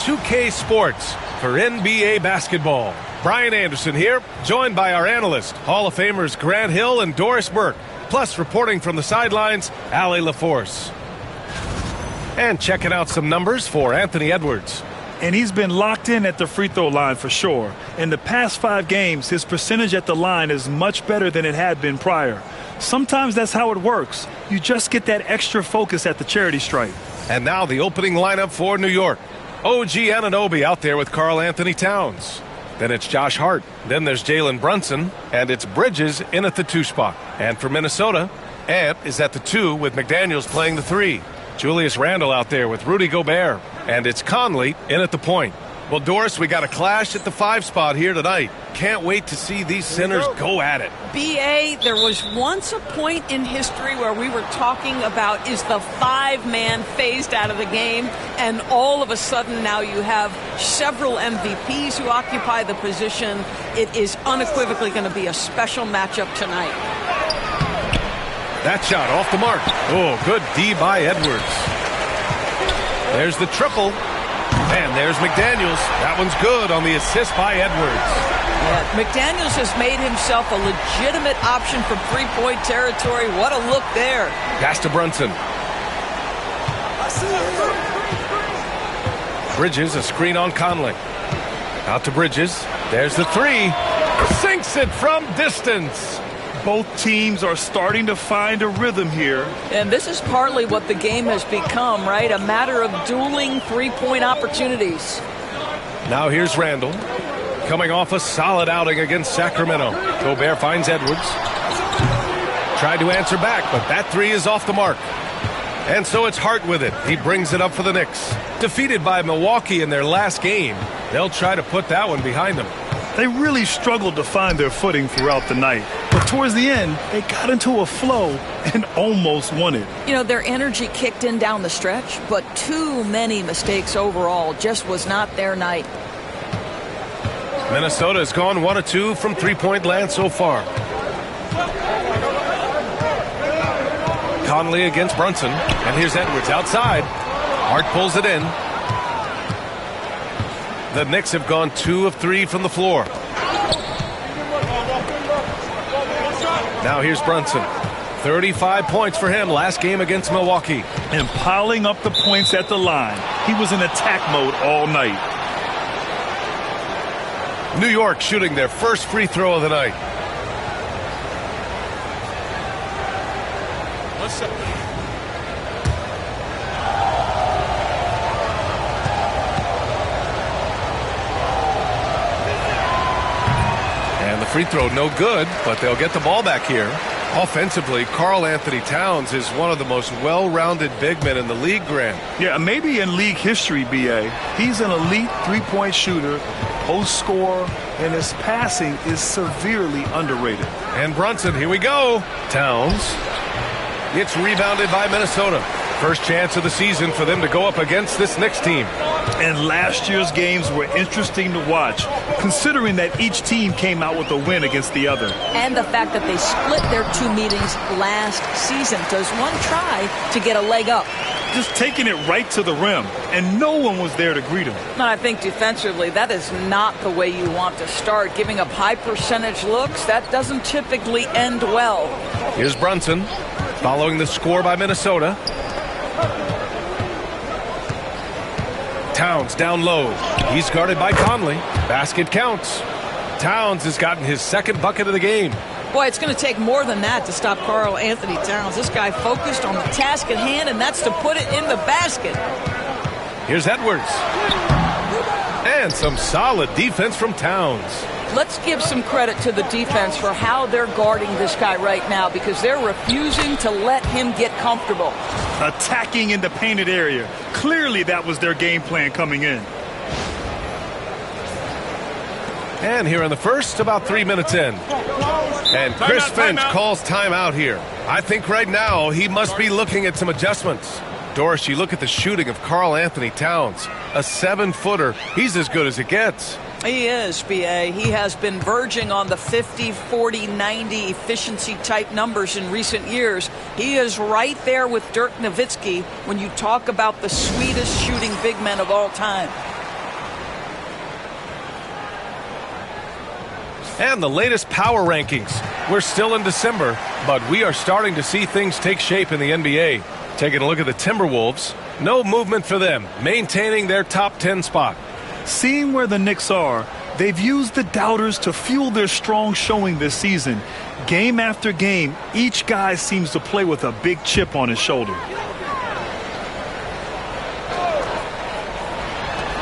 2K Sports for NBA basketball. Brian Anderson here, joined by our analyst, Hall of Famers Grant Hill and Doris Burke, plus reporting from the sidelines, Allie LaForce. And checking out some numbers for Anthony Edwards. And he's been locked in at the free throw line for sure. In the past 5 games, his percentage at the line is much better than it had been prior. Sometimes that's how it works. You just get that extra focus at the charity stripe. And now the opening lineup for New York. OG Anunoby out there with Karl Anthony Towns. Then it's Josh Hart. Then there's Jalen Brunson. And it's Bridges in at the 2 spot. And for Minnesota, Ant is at the 2 with McDaniels playing the 3. Julius Randle out there with Rudy Gobert. And it's Conley in at the point. Well, Doris, we got a clash at the 5 spot here tonight. Can't wait to see these centers go at it. B.A., there was once a point in history where we were talking about, is the 5-man phased out of the game? And all of a sudden now you have several MVPs who occupy the position. It is unequivocally going to be a special matchup tonight. That shot off the mark. Oh, good D by Edwards. There's the triple. And there's McDaniels. That one's good on the assist by Edwards. Yeah, McDaniels has made himself a legitimate option for three-point territory. What a look there. Pass to Brunson. Bridges, a screen on Conley. Out to Bridges. There's the 3. Sinks it from distance. Both teams are starting to find a rhythm here. And this is partly what the game has become, right? A matter of dueling three-point opportunities. Now here's Randle. Coming off a solid outing against Sacramento. Gobert finds Edwards. Tried to answer back, but that 3 is off the mark. And so it's Hart with it. He brings it up for the Knicks. Defeated by Milwaukee in their last game, they'll try to put that one behind them. They really struggled to find their footing throughout the night. But towards the end, they got into a flow and almost won it. You know, their energy kicked in down the stretch, but too many mistakes overall. Just was not their night. Minnesota has gone 1 of 2 from three-point land so far. Conley against Brunson. And here's Edwards outside. Hart pulls it in. The Knicks have gone 2 of 3 from the floor. Now here's Brunson. 35 points for him last game against Milwaukee. And piling up the points at the line. He was in attack mode all night. New York shooting their first free throw of the night. And the free throw no good, but they'll get the ball back here. Offensively, Karl Anthony Towns is one of the most well-rounded big men in the league, Grant. Yeah, maybe in league history, B.A. He's an elite three-point shooter, post scorer, and his passing is severely underrated. And Brunson, here we go. Towns. It's rebounded by Minnesota. First chance of the season for them to go up against this Knicks team. And last year's games were interesting to watch, considering that each team came out with a win against the other. And the fact that they split their 2 meetings last season. Does one try to get a leg up? Just taking it right to the rim, and no one was there to greet him. And I think defensively, that is not the way you want to start. Giving up high percentage looks, that doesn't typically end well. Here's Brunson, following the score by Minnesota. Towns down low. He's guarded by Conley. Basket counts. Towns has gotten his 2nd bucket of the game. Boy, it's going to take more than that to stop Karl Anthony Towns. This guy focused on the task at hand, and that's to put it in the basket. Here's Edwards. And some solid defense from Towns. Let's give some credit to the defense for how they're guarding this guy right now, because they're refusing to let him get comfortable. Attacking in the painted area. Clearly that was their game plan coming in. And here in the first, about 3 minutes in. And Chris Finch calls timeout here. I think right now he must be looking at some adjustments. Doris, you look at the shooting of Karl Anthony Towns. A 7-footer. He's as good as it gets. He is, B.A. He has been verging on the 50, 40, 90 efficiency type numbers in recent years. He is right there with Dirk Nowitzki when you talk about the sweetest shooting big men of all time. And the latest power rankings. We're still in December, but we are starting to see things take shape in the NBA. Taking a look at the Timberwolves, no movement for them, maintaining their top 10 spot. Seeing where the Knicks are, they've used the doubters to fuel their strong showing this season. Game after game, each guy seems to play with a big chip on his shoulder.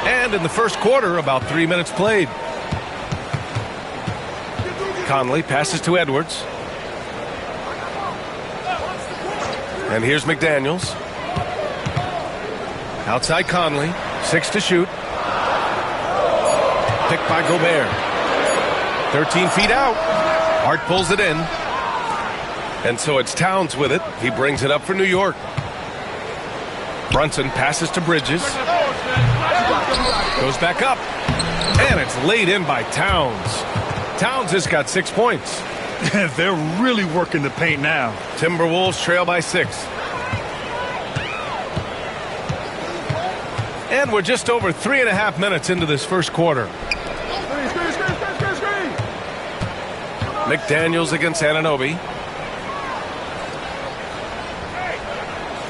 And in the first quarter, about 3 minutes played. Conley passes to Edwards. And here's McDaniels. Outside Conley. 6 to shoot. Picked by Gobert. 13 feet out. Hart pulls it in. And so it's Towns with it. He brings it up for New York. Brunson passes to Bridges. Goes back up. And it's laid in by Towns. Towns has got 6 points. They're really working the paint now. Timberwolves trail by 6. And we're just over 3.5 minutes into this first quarter. McDaniels against Anunoby.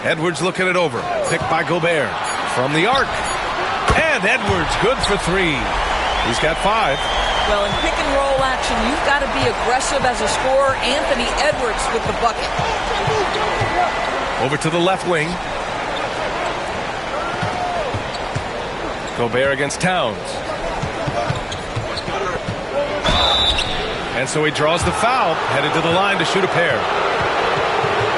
Edwards looking it over. Picked by Gobert. From the arc. And Edwards good for 3. He's got 5. Well, in pick and roll action, you've got to be aggressive as a scorer. Anthony Edwards with the bucket. Over to the left wing. Gobert against Towns. And so he draws the foul, headed to the line to shoot a pair.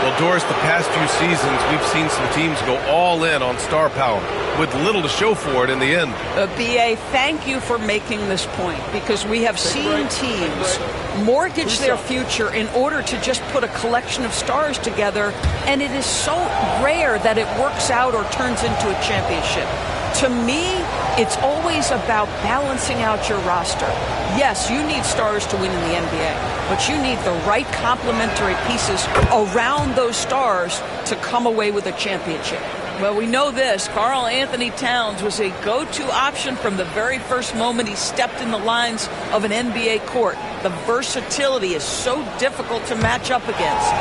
Well, Doris, the past few seasons, we've seen some teams go all in on star power with little to show for it in the end. B.A., thank you for making this point, because we have seen teams mortgage their future in order to just put a collection of stars together, and it is so rare that it works out or turns into a championship. To me, it's always about balancing out your roster. Yes, you need stars to win in the NBA, but you need the right complementary pieces around those stars to come away with a championship. Well, we know this. Karl Anthony Towns was a go-to option from the very first moment he stepped in the lines of an NBA court. The versatility is so difficult to match up against.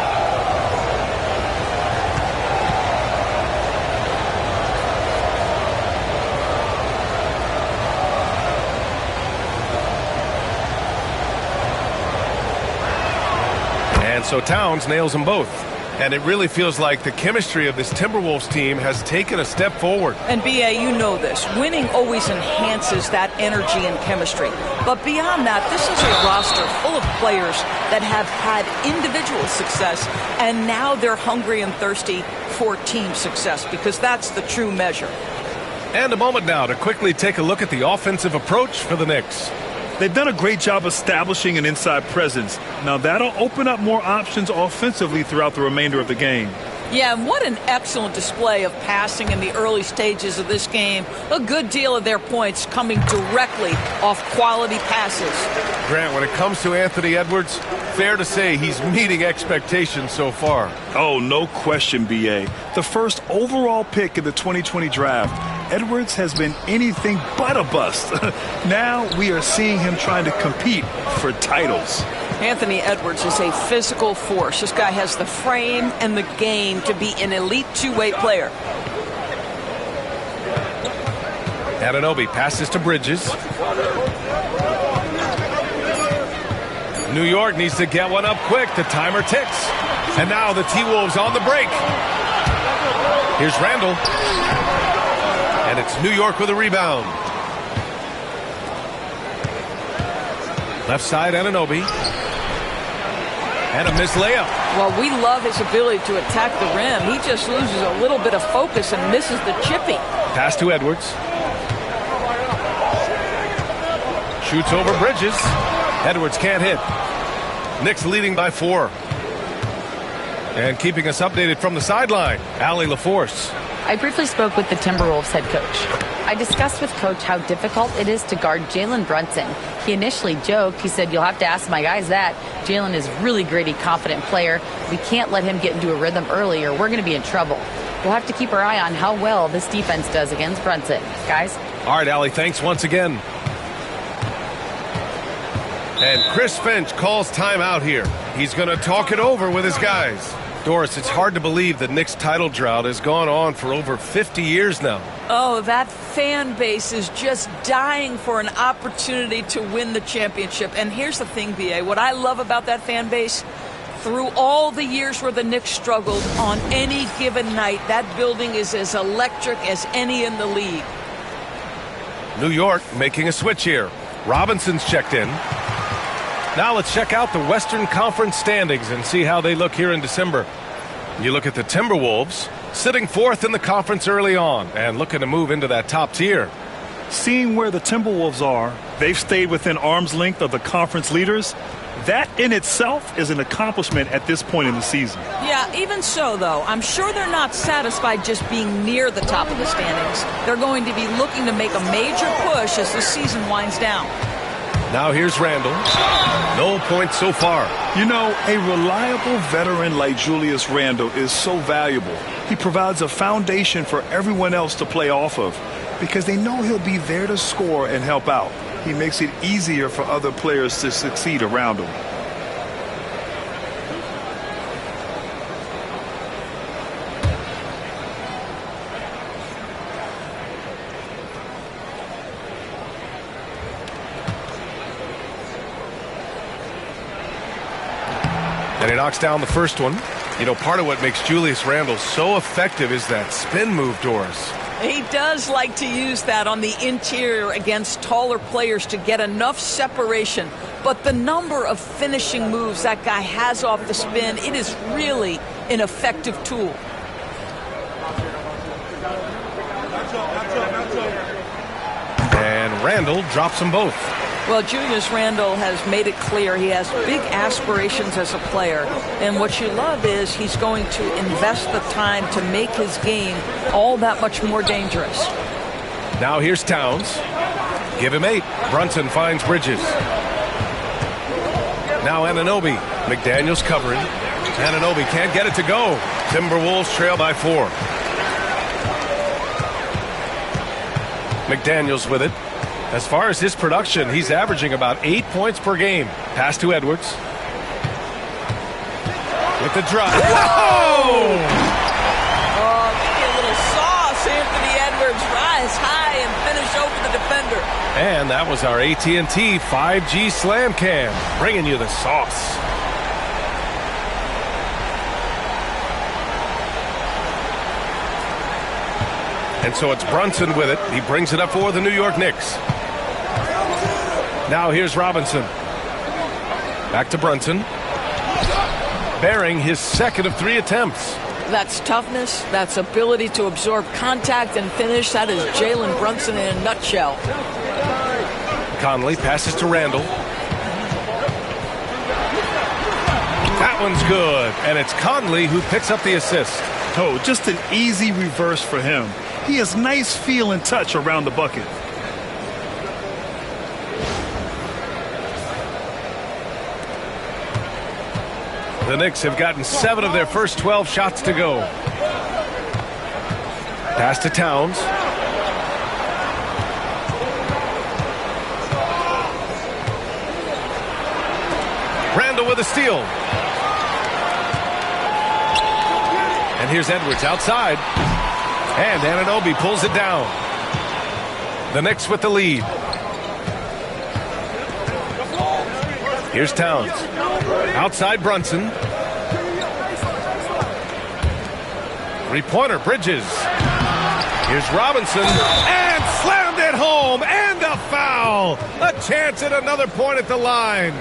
And so Towns nails them both. And it really feels like the chemistry of this Timberwolves team has taken a step forward. And, B.A., you know this. Winning always enhances that energy and chemistry. But beyond that, this is a roster full of players that have had individual success, and now they're hungry and thirsty for team success, because that's the true measure. And a moment now to quickly take a look at the offensive approach for the Knicks. They've done a great job establishing an inside presence. Now that'll open up more options offensively throughout the remainder of the game. Yeah, and what an excellent display of passing in the early stages of this game. A good deal of their points coming directly off quality passes. Grant, when it comes to Anthony Edwards, fair to say he's meeting expectations so far. Oh, no question, B.A. The first overall pick in the 2020 draft, Edwards has been anything but a bust. Now we are seeing him trying to compete for titles. Anthony Edwards is a physical force. This guy has the frame and the game to be an elite two-way player. Anunoby passes to Bridges. New York needs to get one up quick. The timer ticks. And now the T-Wolves on the break. Here's Randall. And it's New York with a rebound. Left side, Anunoby. And a missed layup. Well, we love his ability to attack the rim. He just loses a little bit of focus and misses the chippy. Pass to Edwards. Shoots over Bridges. Edwards can't hit. Knicks leading by 4. And keeping us updated from the sideline, Allie LaForce. I briefly spoke with the Timberwolves head coach. I discussed with Coach how difficult it is to guard Jalen Brunson. He initially joked. He said, "You'll have to ask my guys that. Jalen is really gritty, confident player. We can't let him get into a rhythm early or we're going to be in trouble. We'll have to keep our eye on how well this defense does against Brunson." Guys? All right, Allie, thanks once again. And Chris Finch calls timeout here. He's going to talk it over with his guys. Doris, it's hard to believe the Knicks title drought has gone on for over 50 years now. Oh, that fan base is just dying for an opportunity to win the championship. And here's the thing, B.A. What I love about that fan base, through all the years where the Knicks struggled, on any given night, that building is as electric as any in the league. New York making a switch here. Robinson's checked in. Now let's check out the Western Conference standings and see how they look here in December. You look at the Timberwolves, sitting fourth in the conference early on and looking to move into that top tier. Seeing where the Timberwolves are, they've stayed within arm's length of the conference leaders. That in itself is an accomplishment at this point in the season. Yeah, even so, though, I'm sure they're not satisfied just being near the top of the standings. They're going to be looking to make a major push as the season winds down. Now here's Randall. No points so far. You know, a reliable veteran like Julius Randle is so valuable. He provides a foundation for everyone else to play off of because they know he'll be there to score and help out. He makes it easier for other players to succeed around him. And he knocks down the first one. You know, part of what makes Julius Randle so effective is that spin move, Doris. He does like to use that on the interior against taller players to get enough separation. But the number of finishing moves that guy has off the spin, it is really an effective tool. And Randle drops them both. Well, Julius Randle has made it clear he has big aspirations as a player. And what you love is he's going to invest the time to make his game all that much more dangerous. Now here's Towns. Give him 8. Brunson finds Bridges. Now Anunoby. McDaniels covering. Anunoby can't get it to go. Timberwolves trail by 4. McDaniels with it. As far as his production, he's averaging about 8 points per game. Pass to Edwards. With the drive. Whoa! Oh, maybe a little sauce. Anthony Edwards rise high and finish over the defender. And that was our AT&T 5G Slam Cam, bringing you the sauce. And so it's Brunson with it. He brings it up for the New York Knicks. Now here's Robinson. Back to Brunson. Bearing his second of 3 attempts. That's toughness. That's ability to absorb contact and finish. That is Jalen Brunson in a nutshell. Conley passes to Randle. That one's good. And it's Conley who picks up the assist. Oh, just an easy reverse for him. He has nice feel and touch around the bucket. The Knicks have gotten 7 of their first 12 shots to go. Pass to Towns. Randle with a steal. And here's Edwards outside. And Anunoby pulls it down. The Knicks with the lead. Here's Towns. Outside Brunson. 3-pointer, Bridges. Here's Robinson. And slammed it home. And a foul. A chance at another point at the line.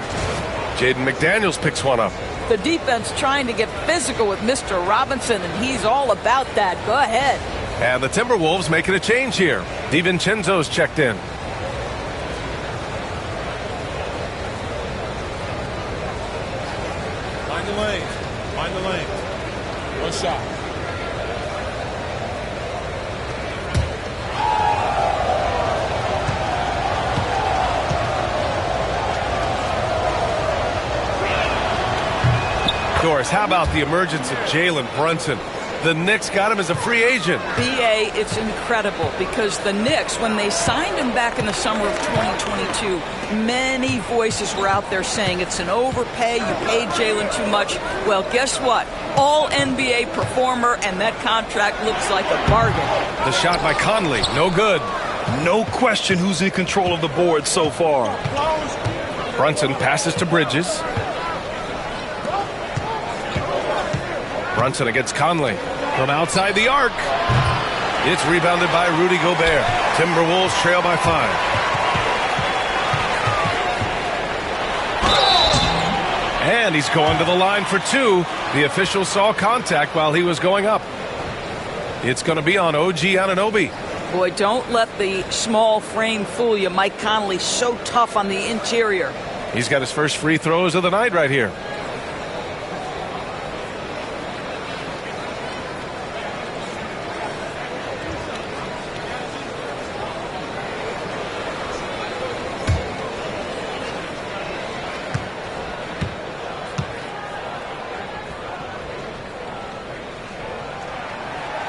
Jaden McDaniels picks one up. The defense trying to get physical with Mr. Robinson, and he's all about that. Go ahead. And the Timberwolves making a change here. DiVincenzo's checked in. Find the lane. Find the lane. One shot. Doris, how about the emergence of Jalen Brunson? The Knicks got him as a free agent. BA, it's incredible because the Knicks, when they signed him back in the summer of 2022, many voices were out there saying it's an overpay, you paid Jalen too much. Well, guess what? All NBA performer, and that contract looks like a bargain. The shot by Conley, no good. No question who's in control of the board so far. Brunson passes to Bridges. Brunson against Conley from outside the arc. It's rebounded by Rudy Gobert. Timberwolves trail by 5. And he's going to the line for 2. The official saw contact while he was going up. It's going to be on OG Anunoby. Boy, don't let the small frame fool you. Mike Conley's so tough on the interior. He's got his first free throws of the night right here.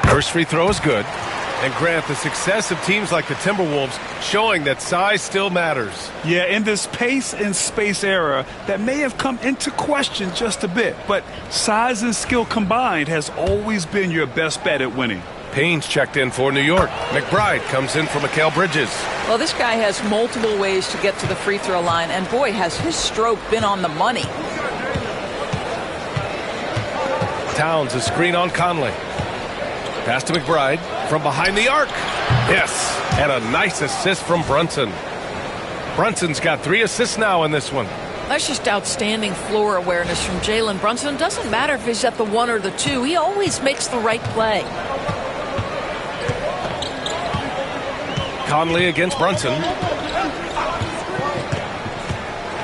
First free throw is good. And Grant, the success of teams like the Timberwolves showing that size still matters. Yeah, in this pace and space era, that may have come into question just a bit, but size and skill combined has always been your best bet at winning. Payne's checked in for New York. McBride comes in for Mikal Bridges. Well, this guy has multiple ways to get to the free throw line, and boy, has his stroke been on the money. Towns, a screen on Conley. Pass to McBride from behind the arc. Yes, and a nice assist from Brunson. Brunson's got 3 assists now in this one. That's just outstanding floor awareness from Jalen Brunson. It doesn't matter if he's at the 1 or the 2. He always makes the right play. Conley against Brunson.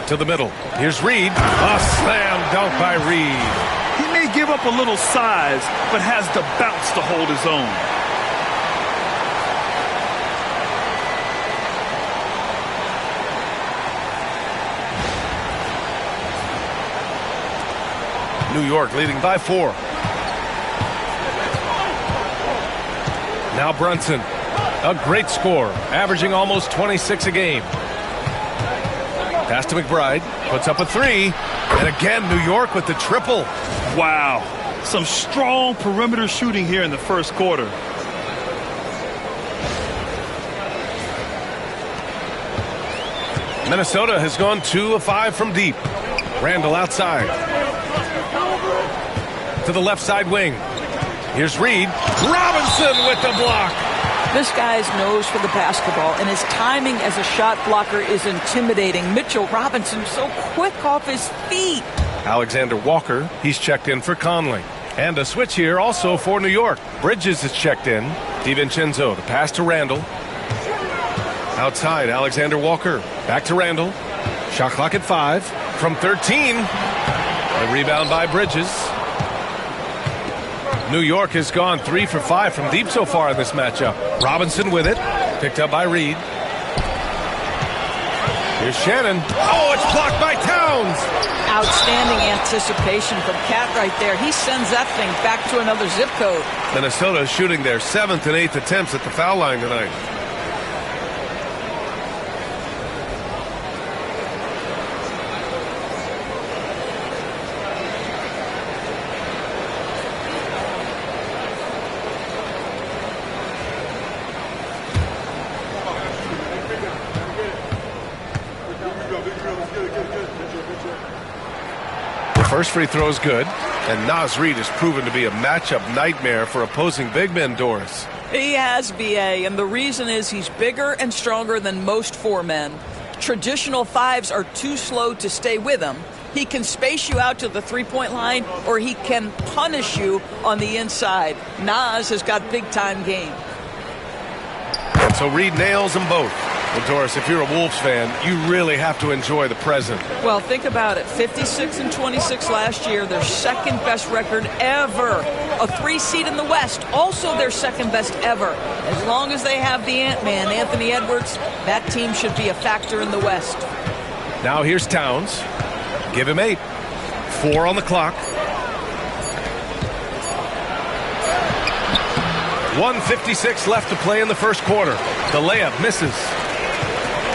To the middle. Here's Reed. A slam dunk by Reed. He may give up a little size, but has the bounce to hold his own. New York leading by 4. Now Brunson, a great scorer, averaging almost 26 a game. Pass to McBride, puts up a 3. And again, New York with the triple. Wow. Some strong perimeter shooting here in the first quarter. Minnesota has gone 2 of 5 from deep. Randall outside. To the left side wing. Here's Reed. Robinson with the block. This guy's nose for the basketball, and his timing as a shot blocker is intimidating. Mitchell Robinson so quick off his feet. Alexander Walker, he's checked in for Conley. And a switch here also for New York. Bridges is checked in. DiVincenzo, the pass to Randall. Outside, Alexander Walker. Back to Randall. Shot clock at 5. From 13. A rebound by Bridges. New York has gone 3 for 5 from deep so far in this matchup. Robinson with it. Picked up by Reed. Here's Shannon. Oh, it's blocked by Towns. Outstanding anticipation from Cat right there. He sends that thing back to another zip code. Minnesota is shooting their 7th and 8th attempts at the foul line tonight. First free throw is good, and Naz Reid has proven to be a matchup nightmare for opposing big men, Doris. He has, BA, and the reason is he's bigger and stronger than most 4 men. Traditional 5s are too slow to stay with him. He can space you out to the three-point line, or he can punish you on the inside. Naz has got big-time game. And so Reid nails them both. Well, Doris, if you're a Wolves fan, you really have to enjoy the present. Well, think about it. 56 and 26 last year, their second best record ever. A 3 seed in the West, also their second best ever. As long as they have the Ant-Man, Anthony Edwards, that team should be a factor in the West. Now here's Towns. Give him 8. 4 on the clock. 1:56 left to play in the first quarter. The layup misses.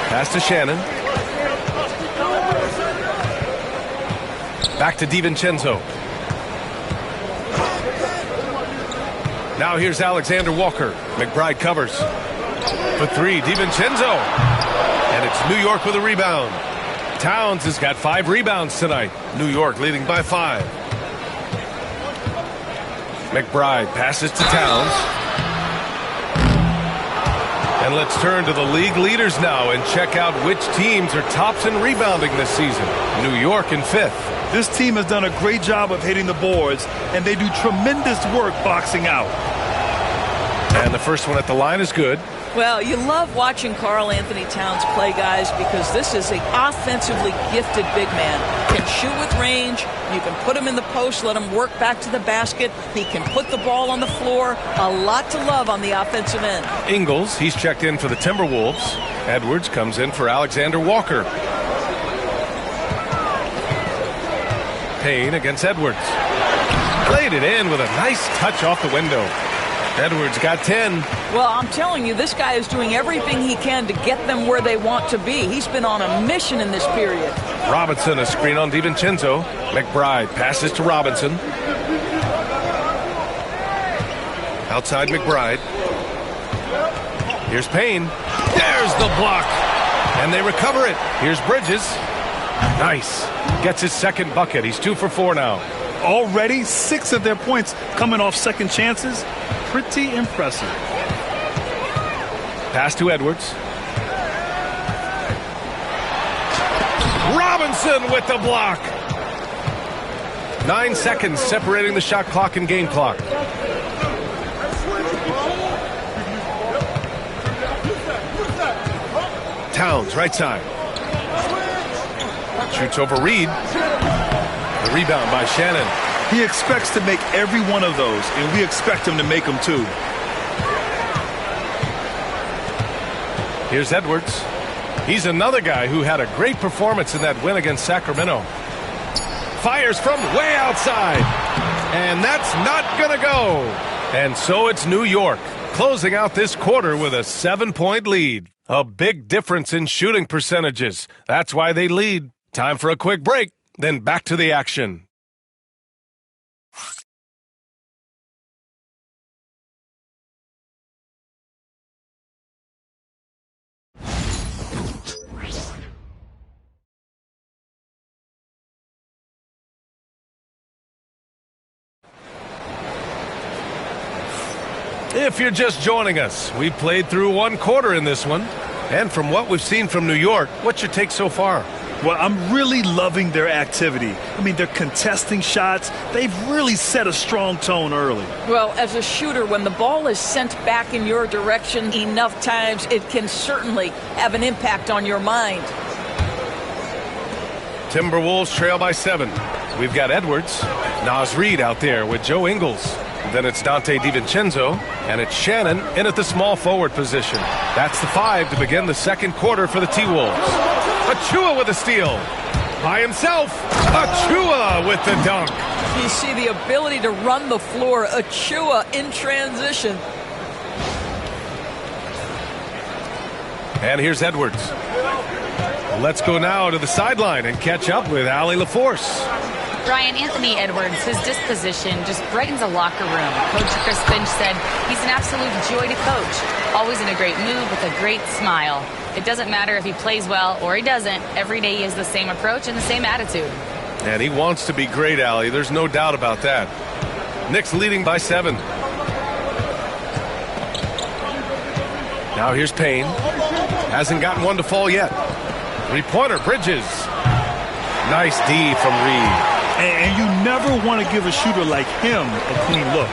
Pass to Shannon. Back to DiVincenzo. Now here's Alexander Walker. McBride covers. For three, DiVincenzo. And it's New York with a rebound. Towns has got 5 rebounds tonight. New York leading by 5. McBride passes to Towns. And let's turn to the league leaders now and check out which teams are tops in rebounding this season. New York in 5th. This team has done a great job of hitting the boards, and they do tremendous work boxing out. And the first one at the line is good. Well, you love watching Karl Anthony Towns play, guys, because this is an offensively gifted big man. Can shoot with range. You can put him in the post, let him work back to the basket. He can put the ball on the floor. A lot to love on the offensive end. Ingles, he's checked in for the Timberwolves. Edwards comes in for Alexander Walker. Payne against Edwards. Played it in with a nice touch off the window. Edwards got 10. Well, I'm telling you, this guy is doing everything he can to get them where they want to be. He's been on a mission in this period. Robinson, a screen on DiVincenzo. McBride passes to Robinson. Outside McBride. Here's Payne. There's the block. And they recover it. Here's Bridges. Nice. Gets his second bucket. He's 2 for 4 now. Already 6 of their points coming off second chances. Pretty impressive. Pass to Edwards. Robinson with the block. 9 seconds separating the shot clock and game clock. Towns, right side. Shoots over Reed. The rebound by Shannon. He expects to make every one of those, and we expect him to make them too. Here's Edwards. He's another guy who had a great performance in that win against Sacramento. Fires from way outside. And that's not going to go. And so it's New York, closing out this quarter with a 7-point lead. A big difference in shooting percentages. That's why they lead. Time for a quick break, then back to the action. If you're just joining us, we played through 1 quarter in this one. And from what we've seen from New York, what's your take so far? Well, I'm really loving their activity. I mean, they're contesting shots. They've really set a strong tone early. Well, as a shooter, when the ball is sent back in your direction enough times, it can certainly have an impact on your mind. Timberwolves trail by 7. We've got Edwards. Naz Reid out there with Joe Ingles. Then it's Dante DiVincenzo, and it's Shannon in at the small forward position. That's the 5 to begin the second quarter for the T-Wolves. Achua with a steal. By himself. Achua with the dunk. You see the ability to run the floor. Achua in transition. And here's Edwards. Let's go now to the sideline and catch up with Allie LaForce. Brian, Anthony Edwards, his disposition just brightens a locker room. Coach Chris Finch said he's an absolute joy to coach. Always in a great mood with a great smile. It doesn't matter if he plays well or he doesn't. Every day he has the same approach and the same attitude. And he wants to be great, Allie. There's no doubt about that. Knicks leading by 7. Now here's Payne. Hasn't gotten one to fall yet. 3-pointer, Bridges. Nice D from Reed. And you never want to give a shooter like him a clean look.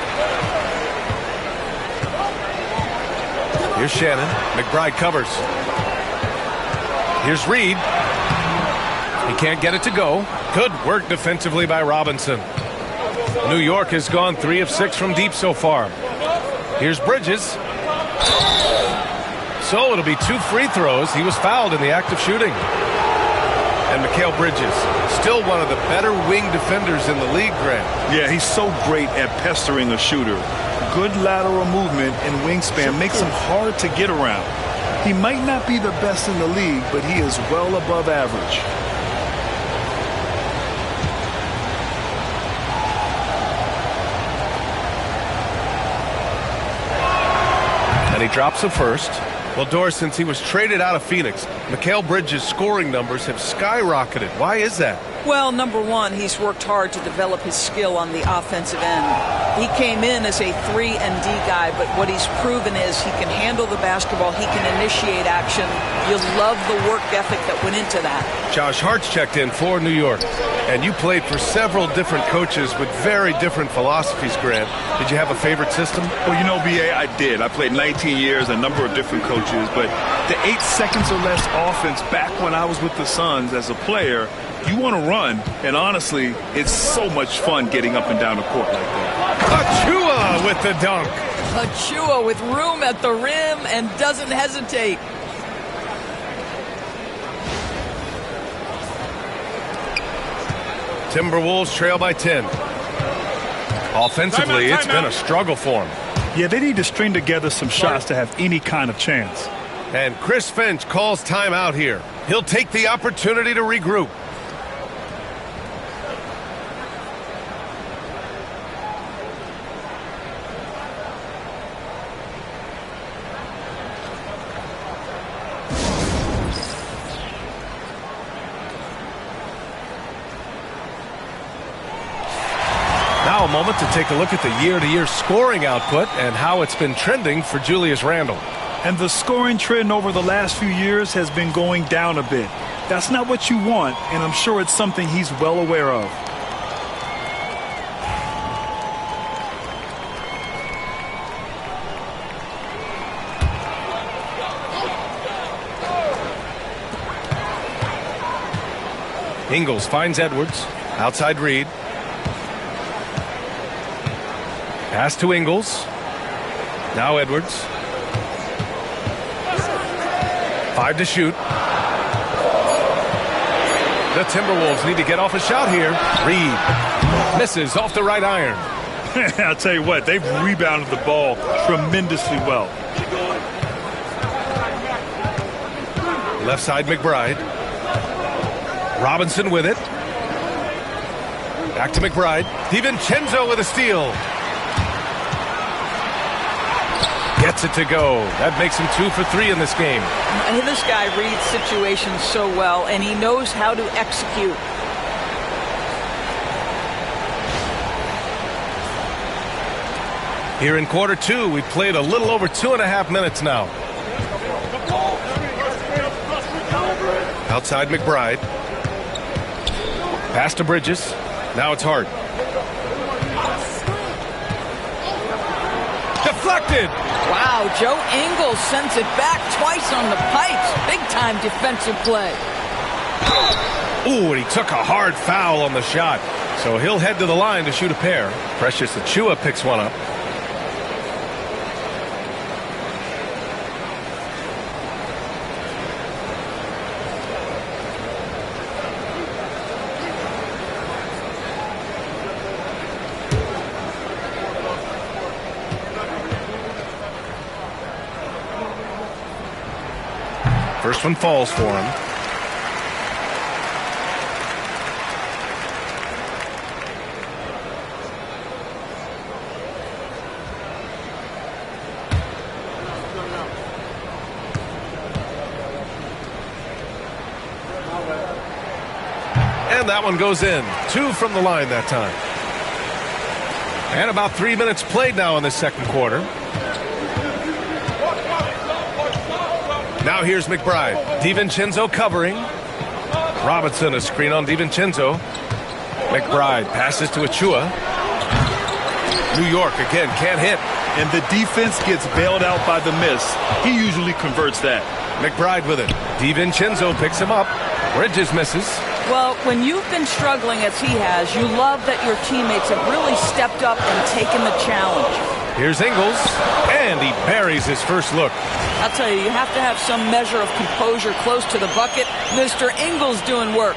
Here's Shannon. McBride covers. Here's Reed. He can't get it to go. Good work defensively by Robinson. New York has gone 3 of 6 from deep so far. Here's Bridges. So it'll be 2 free throws. He was fouled in the act of shooting. And Mikal Bridges, still one of the better wing defenders in the league, Grant. Yeah, he's so great at pestering a shooter. good lateral movement and wingspan makes him hard to get around. He might not be the best in the league, but he is well above average. And he drops a first. Well, Doris, since he was traded out of Phoenix, Mikal Bridges' scoring numbers have skyrocketed. Why is that? Well, number one, he's worked hard to develop his skill on the offensive end. He came in as a 3 and D guy, but what he's proven is he can handle the basketball, he can initiate action. You love the work ethic that went into that. Josh Hart's checked in for New York, and you played for several different coaches with very different philosophies, Grant. Did you have a favorite system? Well, you know, B.A., I did. I played 19 years, a number of different coaches, but the 8 seconds or less offense back when I was with the Suns as a player, you want to run, and honestly, it's so much fun getting up and down the court like that. Achua with the dunk. Achua with room at the rim and doesn't hesitate. Timberwolves trail by 10. Offensively, it's been a struggle for them. Yeah, they need to string together some shots to have any kind of chance. And Chris Finch calls timeout here. He'll take the opportunity to regroup. Now a moment to take a look at the year-to-year scoring output and how it's been trending for Julius Randle. And the scoring trend over the last few years has been going down a bit. That's not what you want, and I'm sure it's something he's well aware of. Ingles finds Edwards. Outside Reed. Pass to Ingles. Now Edwards. 5 to shoot. The Timberwolves need to get off a shot here. Reed misses off the right iron. I'll tell you what, they've rebounded the ball tremendously well. Left side McBride. Robinson with it. Back to McBride. DiVincenzo with a steal. Gets it to go. That makes him 2 for 3 in this game. And this guy reads situations so well, and he knows how to execute. Here in quarter 2, we played a little over 2.5 minutes now. Outside McBride. Pass to Bridges. Now it's Hart. Deflected. Wow, Joe Ingles sends it back twice on the pipes. Big-time defensive play. Ooh, and he took a hard foul on the shot. So he'll head to the line to shoot a pair. Precious Achua picks one up. First one falls for him. And that one goes in. 2 from the line that time. And about 3 minutes played now in the second quarter. Now here's McBride. DiVincenzo covering. Robinson a screen on DiVincenzo. McBride passes to Achua. New York again can't hit. And the defense gets bailed out by the miss. He usually converts that. McBride with it. DiVincenzo picks him up. Bridges misses. Well, when you've been struggling as he has, you love that your teammates have really stepped up and taken the challenge. Here's Ingles, and he buries his first look. I'll tell you, you have to have some measure of composure close to the bucket. Mr. Ingles doing work.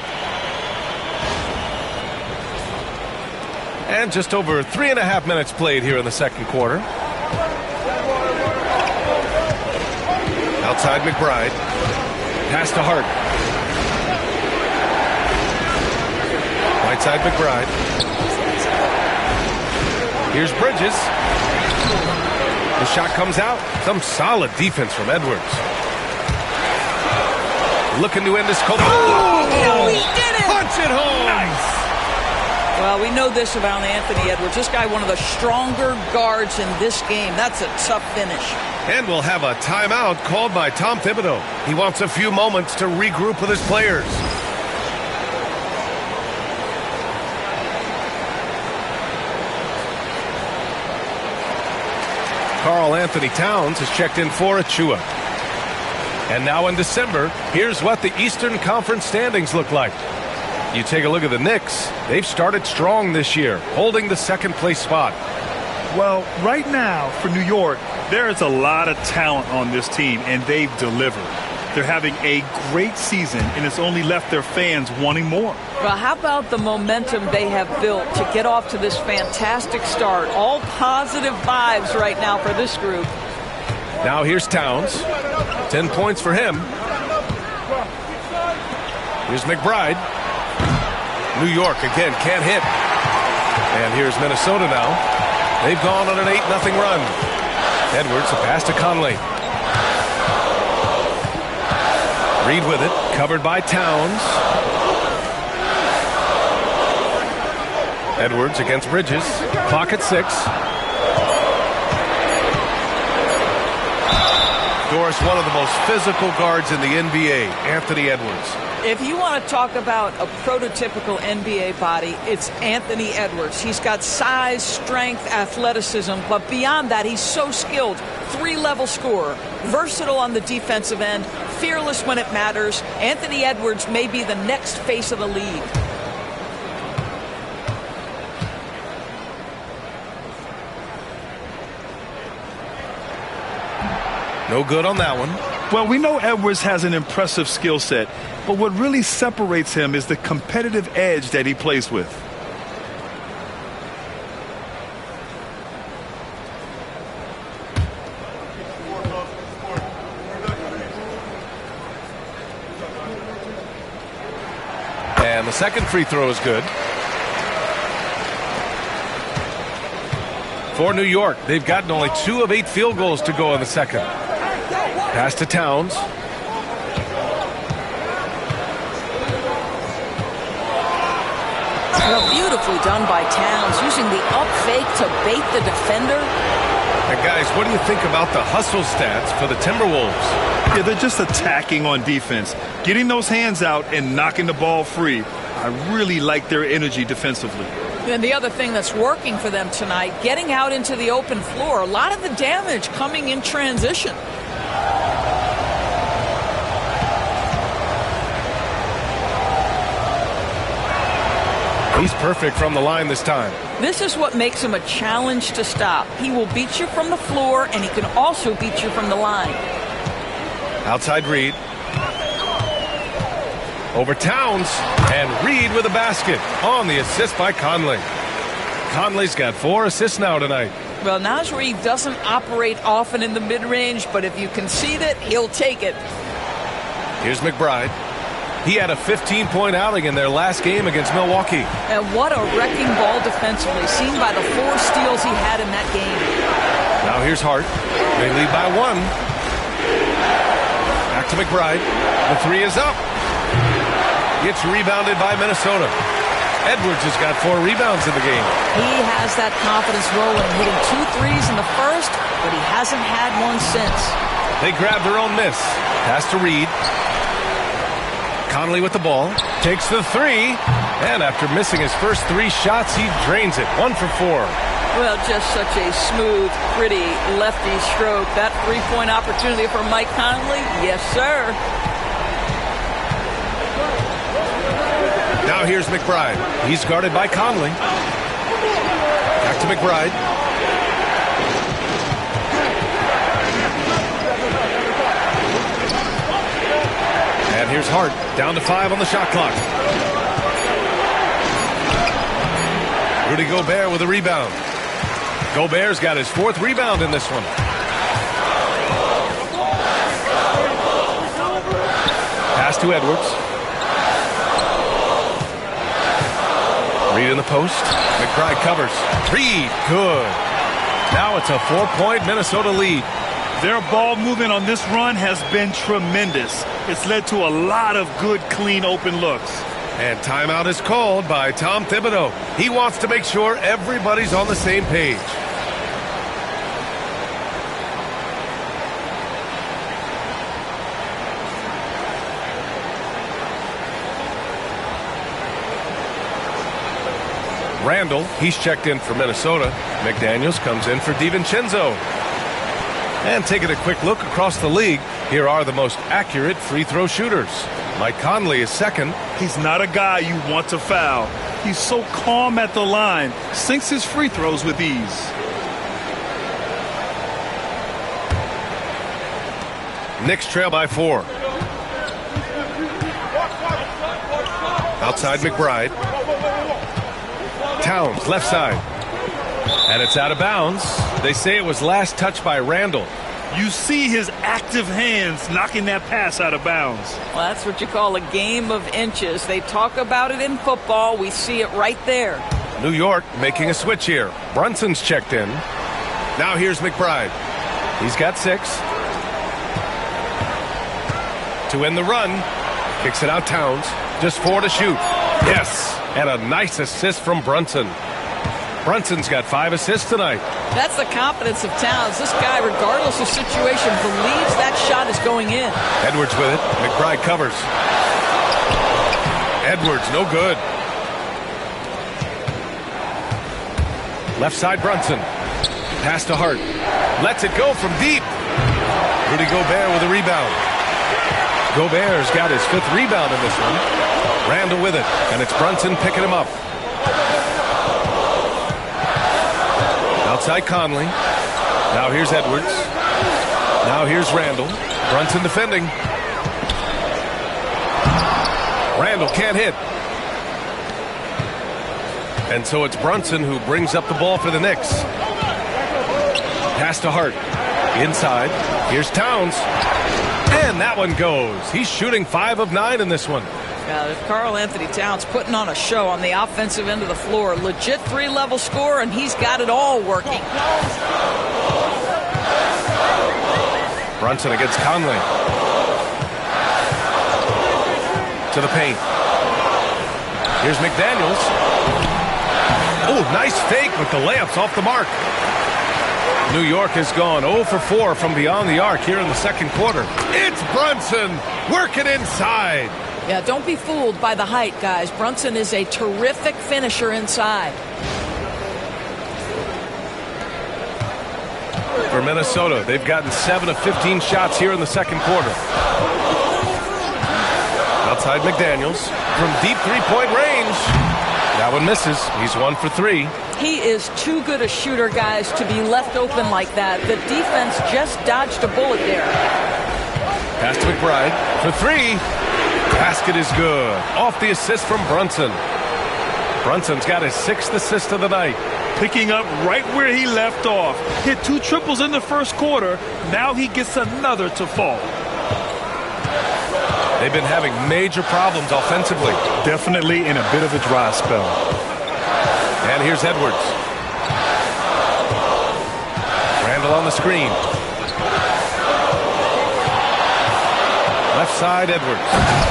And just over 3.5 minutes played here in the second quarter. Outside McBride. Pass to Hart. Right side McBride. Here's Bridges. The shot comes out. Some solid defense from Edwards. Looking to end this. Oh, he did it! Punch it home! Nice! Well, we know this about Anthony Edwards. This guy, one of the stronger guards in this game. That's a tough finish. And we'll have a timeout called by Tom Thibodeau. He wants a few moments to regroup with his players. Karl Anthony Towns has checked in for Achua. And now in December, here's what the Eastern Conference standings look like. You take a look at the Knicks. They've started strong this year, holding the second place spot. Well, right now for New York, there is a lot of talent on this team, and they've delivered. They're having a great season, and it's only left their fans wanting more. Well, how about the momentum they have built to get off to this fantastic start? All positive vibes right now for this group. Now here's Towns. 10 points for him. Here's McBride. New York again can't hit. And here's Minnesota now. They've gone on an 8-0 run. Edwards, a pass to Conley. Reed with it, covered by Towns. Edwards against Bridges. Clock at 6. Doris, one of the most physical guards in the NBA, Anthony Edwards. If you want to talk about a prototypical NBA body, it's Anthony Edwards. He's got size, strength, athleticism, but beyond that, he's so skilled. 3-level scorer, versatile on the defensive end, fearless when it matters. Anthony Edwards may be the next face of the league. No good on that one. Well, we know Edwards has an impressive skill set, but what really separates him is the competitive edge that he plays with. And the second free throw is good. For New York, they've gotten only 2 of 8 field goals to go in the second. Pass to Towns. Well, beautifully done by Towns, using the up fake to bait the defender. And guys, what do you think about the hustle stats for the Timberwolves? Yeah, they're just attacking on defense, getting those hands out and knocking the ball free. I really like their energy defensively. And the other thing that's working for them tonight, getting out into the open floor. A lot of the damage coming in transition. He's perfect from the line this time. This is what makes him a challenge to stop. He will beat you from the floor, and he can also beat you from the line. Outside Reed. Over Towns, and Reed with a basket on the assist by Conley. Conley's got 4 assists now tonight. Well, Naz Reid doesn't operate often in the mid-range, but if you concede it, he'll take it. Here's McBride. He had a 15-point outing in their last game against Milwaukee. And what a wrecking ball defensively, seen by the 4 steals he had in that game. Now here's Hart. They lead by 1. Back to McBride. The 3 is up. It's rebounded by Minnesota. Edwards has got 4 rebounds in the game. He has that confidence rolling, hitting 2 threes in the first, but he hasn't had one since. They grab their own miss. Pass to Reed. Conley with the ball. Takes the 3. And after missing his first 3 shots, he drains it. 1 for 4. Well, just such a smooth, pretty lefty stroke. That 3-point opportunity for Mike Conley? Yes, sir. Now here's McBride. He's guarded by Conley. Back to McBride. And here's Hart. Down to 5 on the shot clock. Rudy Gobert with a rebound. Gobert's got his 4th rebound in this one. Pass to Edwards. Reed in the post. McBride covers. Reed, good. Now it's a 4-point Minnesota lead. Their ball movement on this run has been tremendous. It's led to a lot of good, clean, open looks. And timeout is called by Tom Thibodeau. He wants to make sure everybody's on the same page. Randall, he's checked in for Minnesota. McDaniels comes in for DiVincenzo. And taking a quick look across the league, here are the most accurate free throw shooters. Mike Conley is second. He's not a guy you want to foul. He's so calm at the line, sinks his free throws with ease. Knicks trail by 4. Outside McBride. Towns, left side. And it's out of bounds. They say it was last touched by Randall. You see his active hands knocking that pass out of bounds. Well, that's what you call a game of inches. They talk about it in football. We see it right there. New York making a switch here. Brunson's checked in. Now here's McBride. He's got 6. To win the run. Kicks it out Towns. Just 4 to shoot. Yes. And a nice assist from Brunson. Brunson's got 5 assists tonight. That's the confidence of Towns. This guy, regardless of situation, believes that shot is going in. Edwards with it. McBride covers. Edwards, no good. Left side Brunson. Pass to Hart. Lets it go from deep. Rudy Gobert with a rebound. Gobert's got his 5th rebound in this one. Randall with it, and it's Brunson picking him up. Outside Conley. Now here's Edwards. Now here's Randall. Brunson defending. Randall can't hit. And so it's Brunson who brings up the ball for the Knicks. Pass to Hart. Inside. Here's Towns. And that one goes. He's shooting 5 of 9 in this one. If Karl Anthony Towns putting on a show on the offensive end of the floor, legit 3-level score, and he's got it all working. Brunson against Conley. To the paint. Here's McDaniels. Oh, nice fake with the layups off the mark. New York has gone 0 for 4 from beyond the arc here in the second quarter. It's Brunson working inside. Yeah, don't be fooled by the height, guys. Brunson is a terrific finisher inside. For Minnesota, they've gotten 7 of 15 shots here in the second quarter. Outside McDaniels from deep 3-point range. That one misses. He's 1 for 3. He is too good a shooter, guys, to be left open like that. The defense just dodged a bullet there. Pass to McBride for 3. Basket is good. Off the assist from Brunson. Brunson's got his 6th assist of the night. Picking up right where he left off. Hit 2 triples in the first quarter. Now he gets another to fall. They've been having major problems offensively. Definitely in a bit of a dry spell. And here's Edwards. Randall on the screen. Left side, Edwards.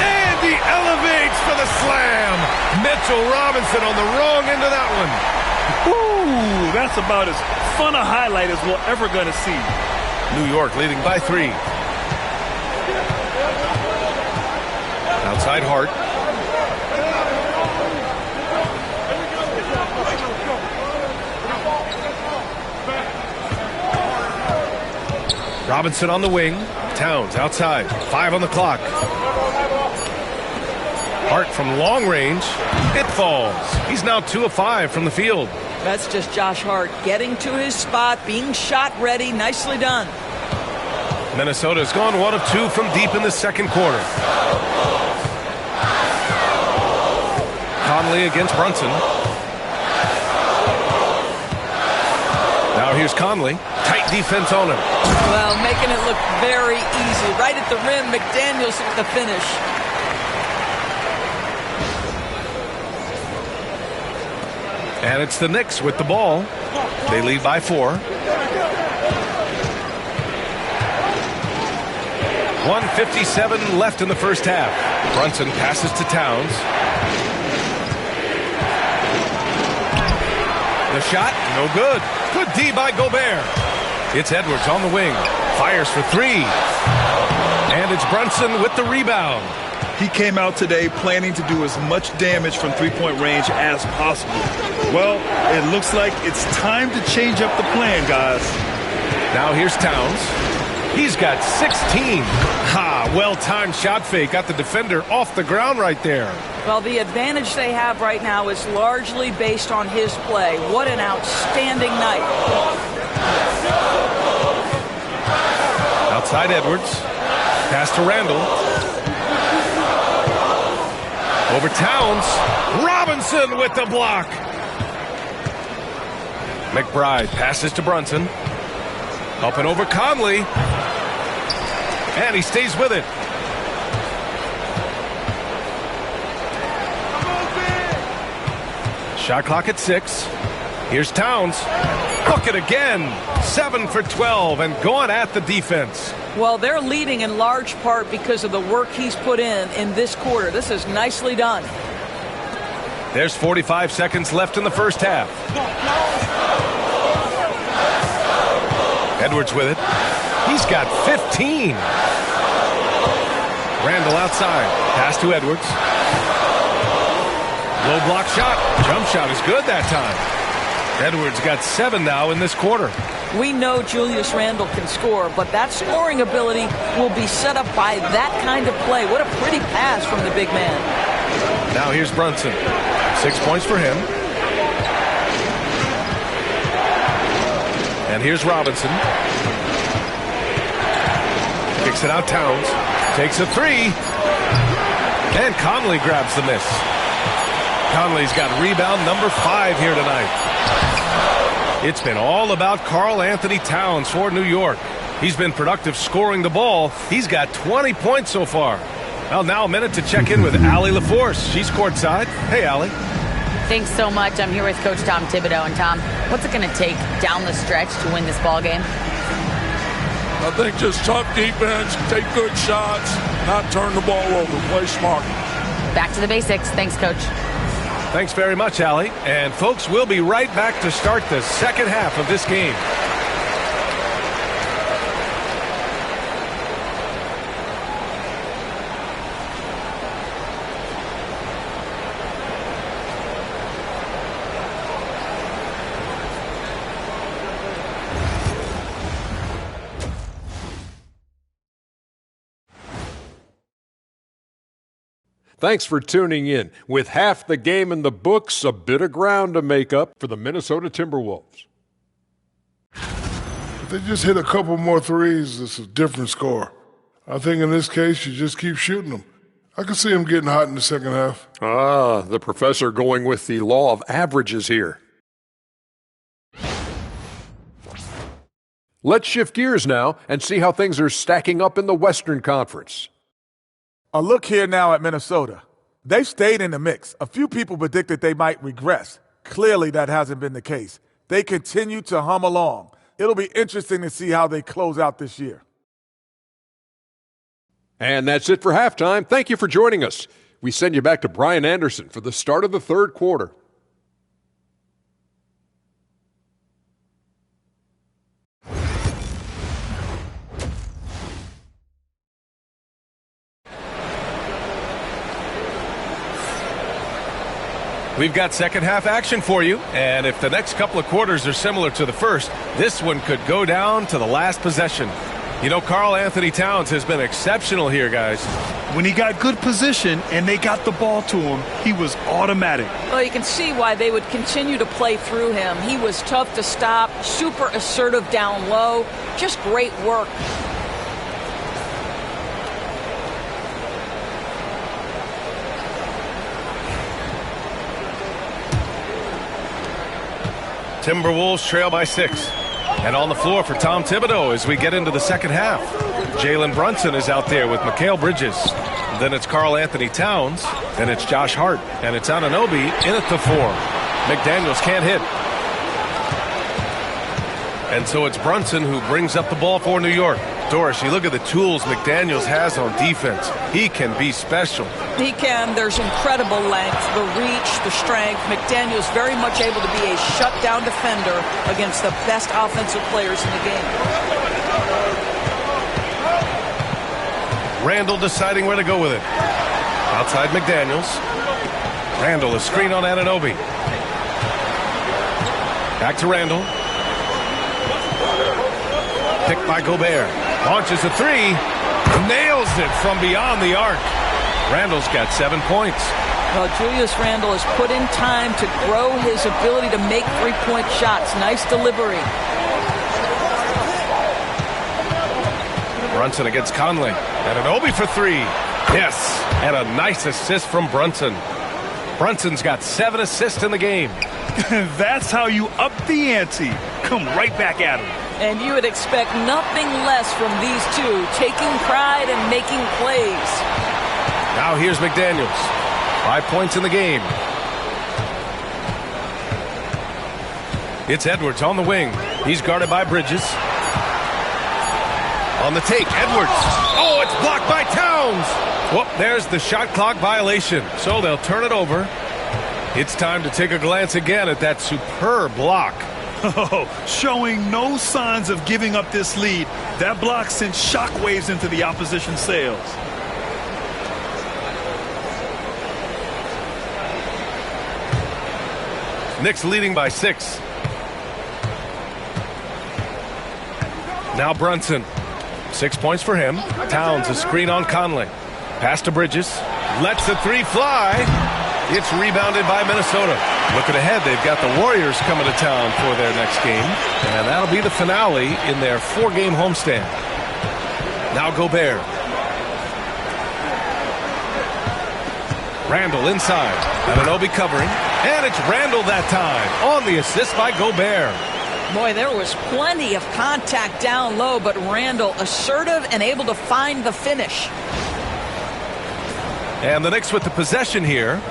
And he elevates for the slam. Mitchell Robinson on the wrong end of that one. Ooh, that's about as fun a highlight as we're ever going to see. New York leading by 3. Outside Hart. Robinson on the wing. Towns outside. 5 on the clock. Hart from long range. It falls. He's now 2 of 5 from the field. That's just Josh Hart getting to his spot, being shot ready. Nicely done. Minnesota's gone 1 of 2 from deep in the second quarter. Conley against Brunson. Now here's Conley. Tight defense on him. Well, making it look very easy. Right at the rim, McDaniels with the finish. And it's the Knicks with the ball. They lead by 4. 1:57 left in the first half. Brunson passes to Towns. The shot, no good. Good D by Gobert. It's Edwards on the wing. Fires for 3. And it's Brunson with the rebound. He came out today planning to do as much damage from three-point range as possible. Well, it looks like it's time to change up the plan, guys. Now here's Towns. He's got 16. Well-timed shot fake. Got the defender off the ground right there. Well, the advantage they have right now is largely based on his play. What an outstanding night. Outside Edwards. Pass to Randall. Over Towns. Robinson with the block. McBride passes to Brunson. Up and over Conley. And he stays with it. Shot clock at 6. Here's Towns. Hook it again. 7 for 12 and going at the defense. Well, they're leading in large part because of the work he's put in this quarter. This is nicely done. There's 45 seconds left in the first half. Edwards with it. He's got 15. Randall outside. Pass to Edwards. Low block shot. Jump shot is good that time. Edwards got 7 now in this quarter. We know Julius Randle can score, but that scoring ability will be set up by that kind of play. What a pretty pass from the big man. Now here's Brunson. 6 points for him. And here's Robinson. Kicks it out Towns. Takes a 3. And Conley grabs the miss. Conley's got rebound number 5 here tonight. It's been all about Karl Anthony Towns for New York. He's been productive scoring the ball. He's got 20 points so far. Well, now a minute to check in with Allie LaForce. She's courtside. Hey, Allie. Thanks so much. I'm here with Coach Tom Thibodeau. And Tom, what's it going to take down the stretch to win this ball game? I think just tough defense, take good shots, not turn the ball over, play smart. Back to the basics. Thanks, Coach. Thanks very much, Allie. And, folks, we'll be right back to start the second half of this game. Thanks for tuning in. With half the game in the books, a bit of ground to make up for the Minnesota Timberwolves. If they just hit a couple more threes, it's a different score. I think in this case, you just keep shooting them. I can see them getting hot in the second half. The professor going with the law of averages here. Let's shift gears now and see how things are stacking up in the Western Conference. A look here now at Minnesota. They've stayed in the mix. A few people predicted they might regress. Clearly, that hasn't been the case. They continue to hum along. It'll be interesting to see how they close out this year. And that's it for halftime. Thank you for joining us. We send you back to Brian Anderson for the start of the third quarter. We've got second half action for you, and if the next couple of quarters are similar to the first, this one could go down to the last possession. You know, Karl Anthony Towns has been exceptional here, guys. When he got good position and they got the ball to him, he was automatic. Well, you can see why they would continue to play through him. He was tough to stop, super assertive down low, just great work. Timberwolves trail by 6. And on the floor for Tom Thibodeau as we get into the second half. Jalen Brunson is out there with Mikal Bridges. Then it's Karl Anthony Towns. Then it's Josh Hart. And it's Anunoby in at the 4. McDaniels can't hit. And so it's Brunson who brings up the ball for New York. Doris, you look at the tools McDaniels has on defense. He can be special. He can. There's incredible length, the reach, the strength. McDaniels very much able to be a shutdown defender against the best offensive players in the game. Randall deciding where to go with it. Outside McDaniels. Randall, a screen on Anunoby. Back to Randall. Picked by Gobert. Launches a 3. Nails it from beyond the arc. Randall's got 7 points. Well, Julius Randle has put in time to grow his ability to make three-point shots. Nice delivery. Brunson against Conley. Anunoby for 3. Yes. And a nice assist from Brunson. Brunson's got 7 assists in the game. That's how you up the ante. Come right back at him. And you would expect nothing less from these two, taking pride and making plays. Now here's McDaniels. 5 points in the game. It's Edwards on the wing. He's guarded by Bridges. On the take, Edwards. Oh, it's blocked by Towns. Whoop, there's the shot clock violation. So they'll turn it over. It's time to take a glance again at that superb block. Oh, showing no signs of giving up this lead. That block sent shockwaves into the opposition sails. Knicks leading by 6. Now Brunson. 6 points for him. Towns a screen on Conley. Pass to Bridges. Lets the 3 fly. It's rebounded by Minnesota. Looking ahead, they've got the Warriors coming to town for their next game. And that'll be the finale in their 4-game homestand. Now Gobert. Randall inside. Anunoby covering. And it's Randall that time on the assist by Gobert. Boy, there was plenty of contact down low, but Randall assertive and able to find the finish. And the Knicks with the possession here.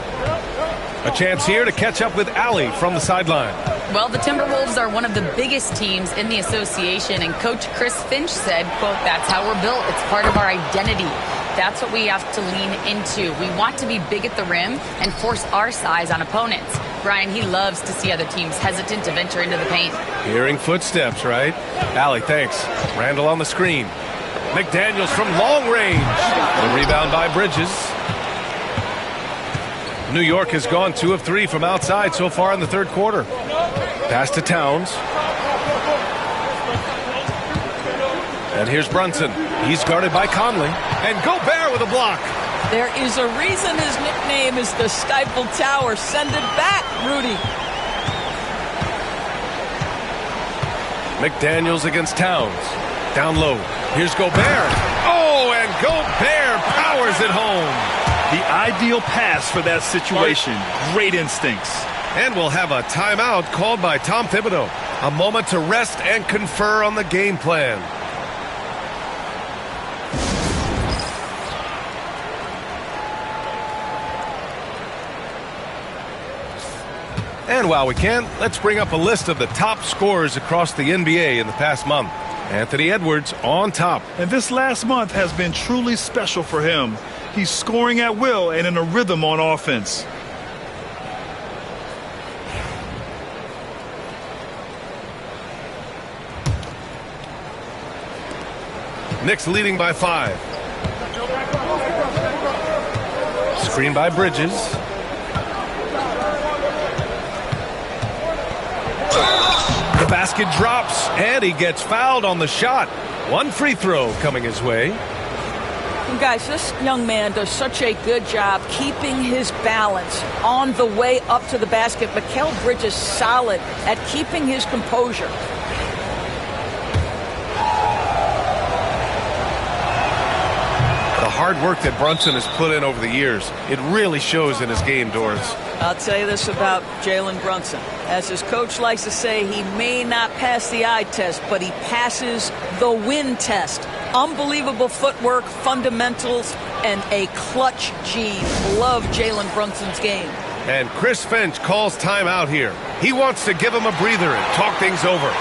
A chance here to catch up with Allie from the sideline. Well, the Timberwolves are one of the biggest teams in the association, and Coach Chris Finch said, quote, "That's how we're built. It's part of our identity. That's what we have to lean into. We want to be big at the rim and force our size on opponents." Brian, he loves to see other teams hesitant to venture into the paint. Hearing footsteps, right? Allie, thanks. Randall on the screen. McDaniels from long range. The rebound by Bridges. New York has gone 2 of 3 from outside so far in the third quarter. Pass to Towns. And here's Brunson. He's guarded by Conley. And Gobert with a block. There is a reason his nickname is the Stifle Tower. Send it back, Rudy. McDaniels against Towns. Down low. Here's Gobert. Oh, and Gobert powers it home. The ideal pass for that situation. Great instincts. And we'll have a timeout called by Tom Thibodeau. A moment to rest and confer on the game plan. And while we can, let's bring up a list of the top scorers across the NBA in the past month. Anthony Edwards on top. And this last month has been truly special for him. He's scoring at will and in a rhythm on offense. Knicks leading by 5. Screen by Bridges. The basket drops, and he gets fouled on the shot. 1 free throw coming his way. Guys, this young man does such a good job keeping his balance on the way up to the basket. Mikal Bridges solid at keeping his composure. hard work that Brunson has put in over the years, it really shows in his game, Doris. I'll tell you this about Jalen Brunson. As his coach likes to say, he may not pass the eye test, but he passes the win test. Unbelievable footwork, fundamentals, and a clutch gene. Love Jalen Brunson's game. And Chris Finch calls timeout here. He wants to give him a breather and talk things over.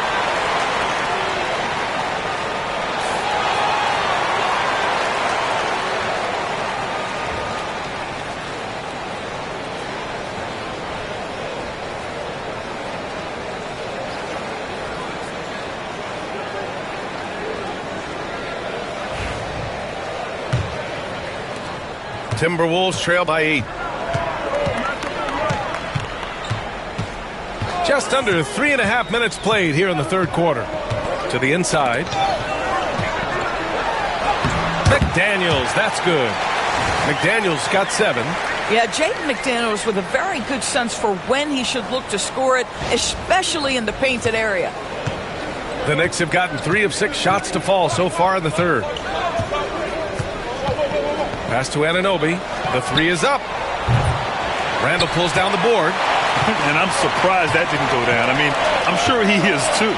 Timberwolves trail by 8. Just under 3.5 minutes played here in the third quarter. To the inside. McDaniels, that's good. McDaniels got 7. Yeah, Jaden McDaniels with a very good sense for when he should look to score it, especially in the painted area. The Knicks have gotten 3 of 6 shots to fall so far in the third. Pass to Anunoby. The 3 is up. Randall pulls down the board. And I'm surprised that didn't go down. I mean, I'm sure he is too.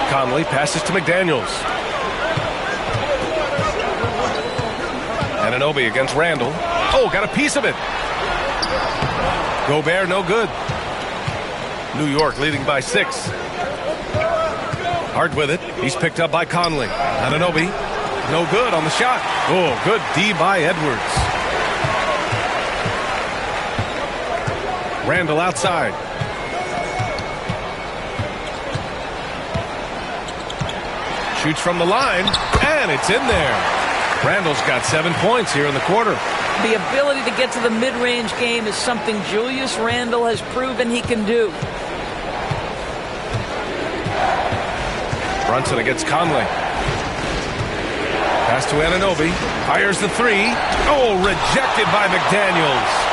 Conley passes to McDaniels. Anunoby against Randall. Oh, got a piece of it. Gobert, no good. New York leading by 6. Hard with it. He's picked up by Conley. Anunoby, no good on the shot. Oh, good D by Edwards. Randall outside. Shoots from the line, and it's in there. Randall's got 7 points here in the quarter. The ability to get to the mid-range game is something Julius Randle has proven he can do. Brunson against Conley. Pass to Anunoby. Fires the 3. Oh, rejected by McDaniels.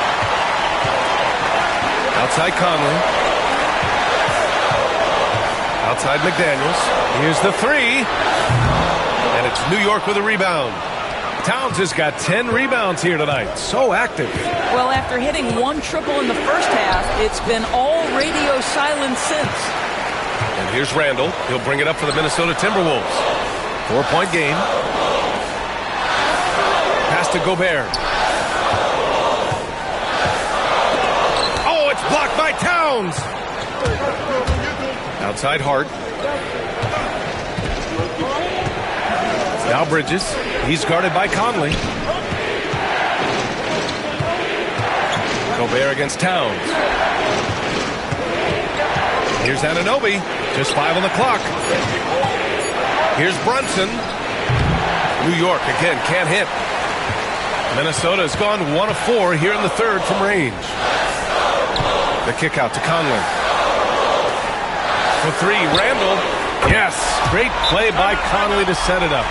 Outside Conley. Outside McDaniels. Here's the 3. And it's New York with a rebound. Towns has got 10 rebounds here tonight. So active. Well, after hitting 1 triple in the first half, it's been all radio silence since. And here's Randall. He'll bring it up for the Minnesota Timberwolves. 4-point game. Pass to Gobert. Oh, it's blocked by Towns. Outside Hart. Now Bridges. He's guarded by Conley. Gobert against Towns. Here's Anunoby. Just 5 on the clock. Here's Brunson. New York again can't hit. Minnesota has gone 1 of 4 here in the third from range. The kick out to Conley. For 3, Randall. Yes, great play by Conley to set it up.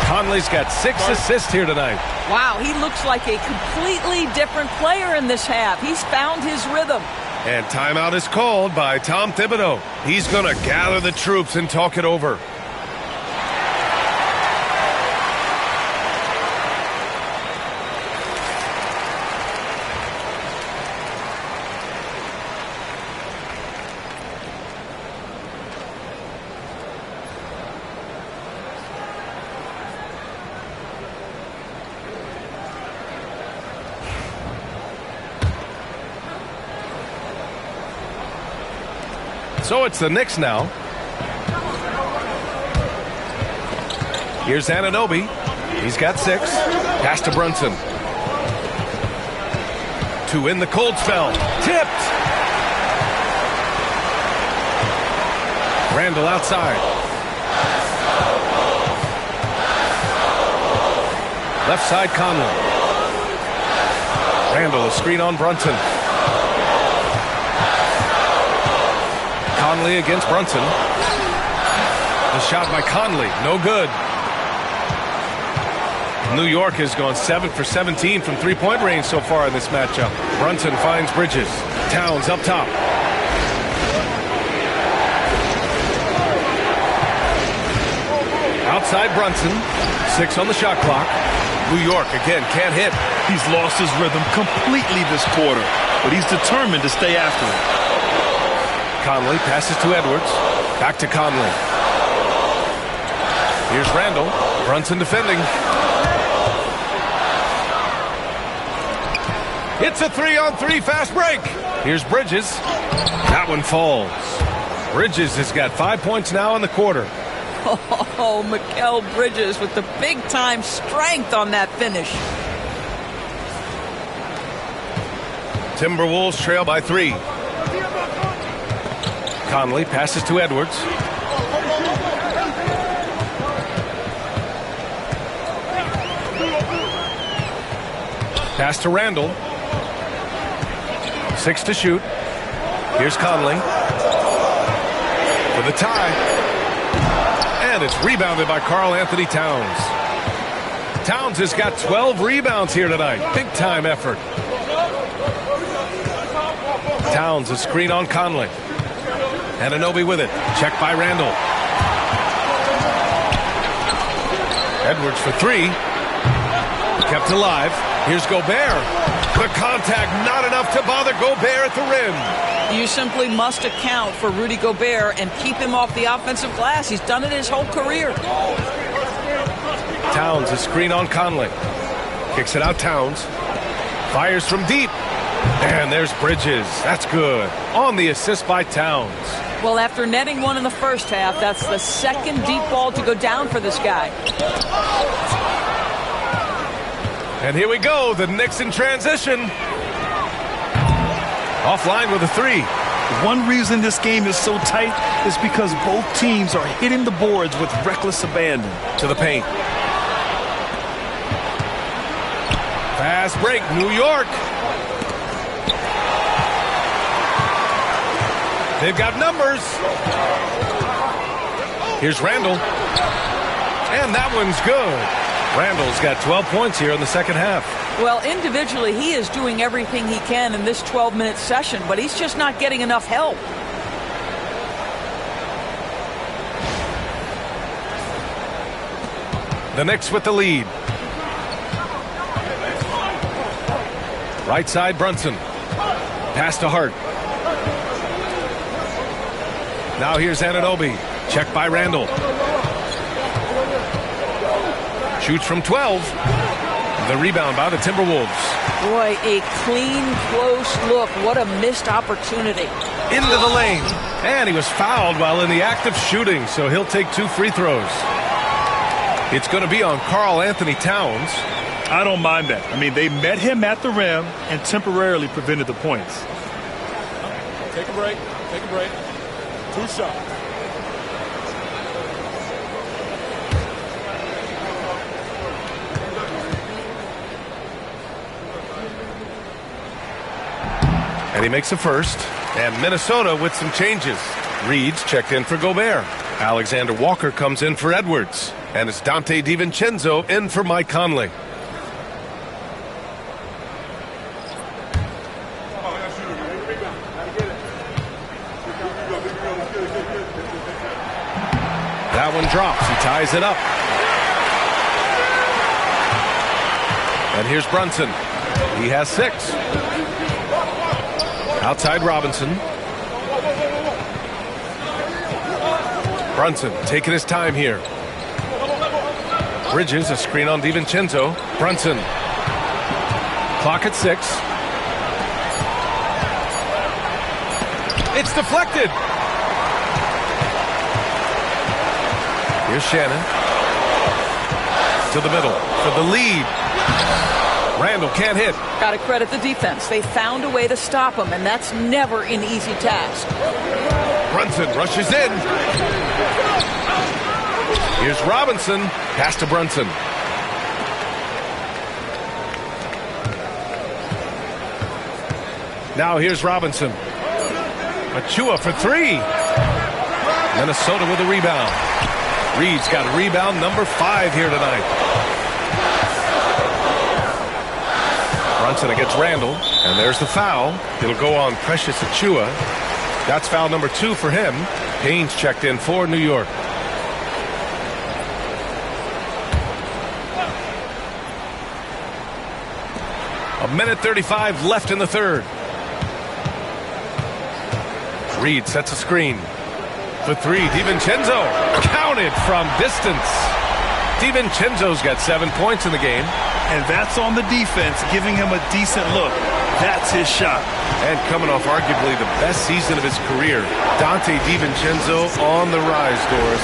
Conley's got 6 assists here tonight. Wow, he looks like a completely different player in this half. He's found his rhythm. And timeout is called by Tom Thibodeau. He's going to gather the troops and talk it over. So it's the Knicks now. Here's Anunoby. He's got 6. Pass to Brunson. To win the cold spell. Tipped. Randall outside. Left side Conley. Randall, a screen on Brunson. Conley against Brunson. The shot by Conley, no good. New York has gone 7 for 17 from 3-point range so far in this matchup. Brunson finds Bridges. Towns up top. Outside Brunson. 6 on the shot clock. New York again can't hit. He's lost his rhythm completely this quarter, but he's determined to stay after it. Conley passes to Edwards. Back to Conley. Here's Randall. Brunson defending. It's a 3-on-3 fast break. Here's Bridges. That one falls. Bridges has got 5 points now in the quarter. Oh, Mikal Bridges with the big-time strength on that finish. Timberwolves trail by 3. Conley passes to Edwards. Pass to Randall. 6 to shoot. Here's Conley for the tie. And it's rebounded by Karl Anthony Towns. Towns has got 12 rebounds here tonight. Big-time effort. Towns a screen on Conley. Anunoby with it. Check by Randall. Edwards for 3. Kept alive. Here's Gobert. The contact not enough to bother Gobert at the rim. You simply must account for Rudy Gobert and keep him off the offensive glass. He's done it his whole career. Towns a screen on Conley. Kicks it out Towns. Fires from deep. And there's Bridges. That's good. On the assist by Towns. Well, after netting one in the first half, that's the second deep ball to go down for this guy. And here we go. The Knicks in transition. Offline with a 3. One reason this game is so tight is because both teams are hitting the boards with reckless abandon. To the paint. Fast break, New York. They've got numbers. Here's Randall. And that one's good. Randall's got 12 points here in the second half. Well, individually, he is doing everything he can in this 12-minute session, but he's just not getting enough help. The Knicks with the lead. Right side, Brunson. Pass to Hart. Now here's Anunoby. Check by Randall. Shoots from 12. The rebound by the Timberwolves. Boy, a clean, close look. What a missed opportunity. Into the lane. And he was fouled while in the act of shooting, so he'll take 2 free throws. It's going to be on Karl Anthony Towns. I don't mind that. I mean, they met him at the rim and temporarily prevented the points. Take a break. Take a break. 2 shots. And he makes a first. And Minnesota with some changes. Reed's checked in for Gobert. Alexander Walker comes in for Edwards. And it's Dante DiVincenzo in for Mike Conley. That one drops. He ties it up. And here's Brunson. He has 6. Outside Robinson. Brunson taking his time here. Bridges, a screen on DiVincenzo. Brunson. Clock at 6. It's deflected. Here's Shannon. To the middle for the lead. Randall can't hit. Got to credit the defense. They found a way to stop him, and that's never an easy task. Brunson rushes in. Here's Robinson. Pass to Brunson. Now here's Robinson. Achua for 3. Minnesota with a rebound. Reed's got rebound number 5 here tonight. Brunson against Randall, and there's the foul. It'll go on Precious Achua. That's foul number 2 for him. Payne's checked in for New York. 1:35 left in the third. Reed sets a screen. For three, DiVincenzo. Counted from distance. DiVincenzo's got 7 points in the game. And that's on the defense, giving him a decent look. That's his shot. And coming off arguably the best season of his career, Donte DiVincenzo on the rise, Doris.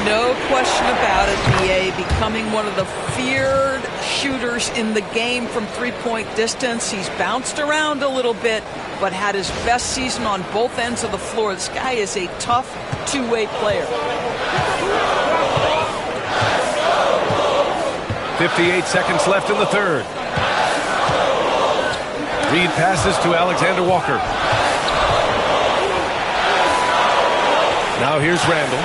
No question about it, B.A. Becoming one of the feared shooters in the game from three-point distance. He's bounced around a little bit, but had his best season on both ends of the floor. This guy is a tough two-way player. 58 seconds left in the third. Reed passes to Alexander Walker. Now here's Randall.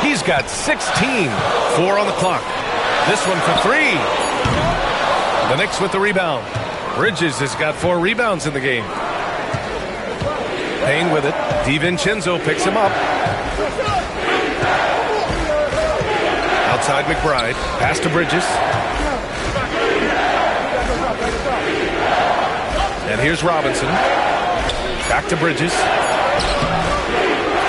He's got 16. 4 on the clock. This one for three. The Knicks with the rebound. Bridges has got 4 rebounds in the game. Payne with it. DiVincenzo picks him up. Outside McBride. Pass to Bridges. And here's Robinson. Back to Bridges.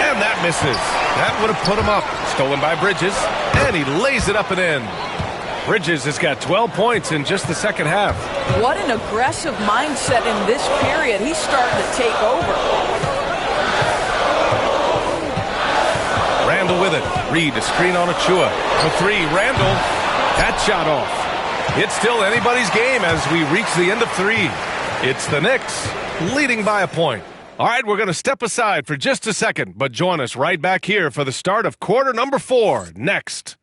And that misses. That would have put him up. Stolen by Bridges. And he lays it up and in. Bridges has got 12 points in just the second half. What an aggressive mindset in this period. He's starting to take over. Randall with it. Reed a screen on Achua. For three, Randall. That shot off. It's still anybody's game as we reach the end of three. It's the Knicks leading by a point. All right, we're going to step aside for just a second, but join us right back here for the start of quarter number 4 next.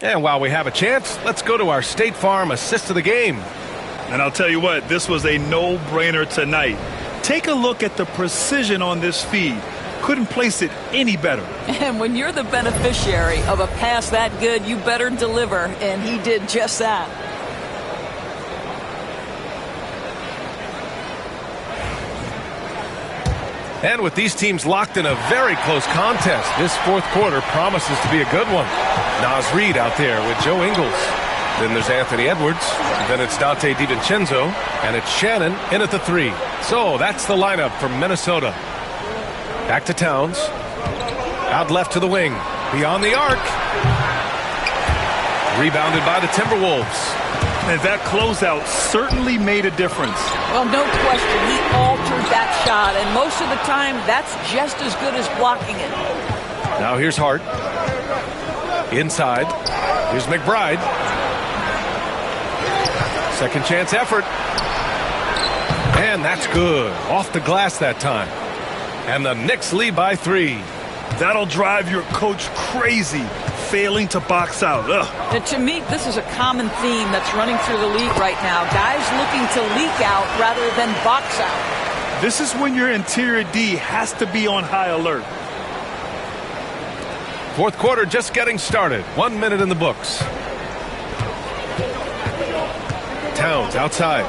And while we have a chance, let's go to our State Farm assist of the game. And I'll tell you what, this was a no-brainer tonight. Take a look at the precision on this feed. Couldn't place it any better. And when you're the beneficiary of a pass that good, you better deliver, and he did just that. And with these teams locked in a very close contest, this fourth quarter promises to be a good one. Naz Reid out there with Joe Ingles. Then there's Anthony Edwards. Then it's Donte DiVincenzo. And it's Shannon in at the 3. So that's the lineup from Minnesota. Back to Towns. Out left to the wing. Beyond the arc. Rebounded by the Timberwolves. And that closeout certainly made a difference. Well, no question. He altered that shot. And most of the time, that's just as good as blocking it. Now here's Hart. Inside. Here's McBride. Second chance effort. And that's good. Off the glass that time. And the Knicks lead by 3. That'll drive your coach crazy, failing to box out. And to me, this is a common theme that's running through the league right now. Guys looking to leak out rather than box out. This is when your interior D has to be on high alert. Fourth quarter just getting started. 1 minute in the books. Towns outside.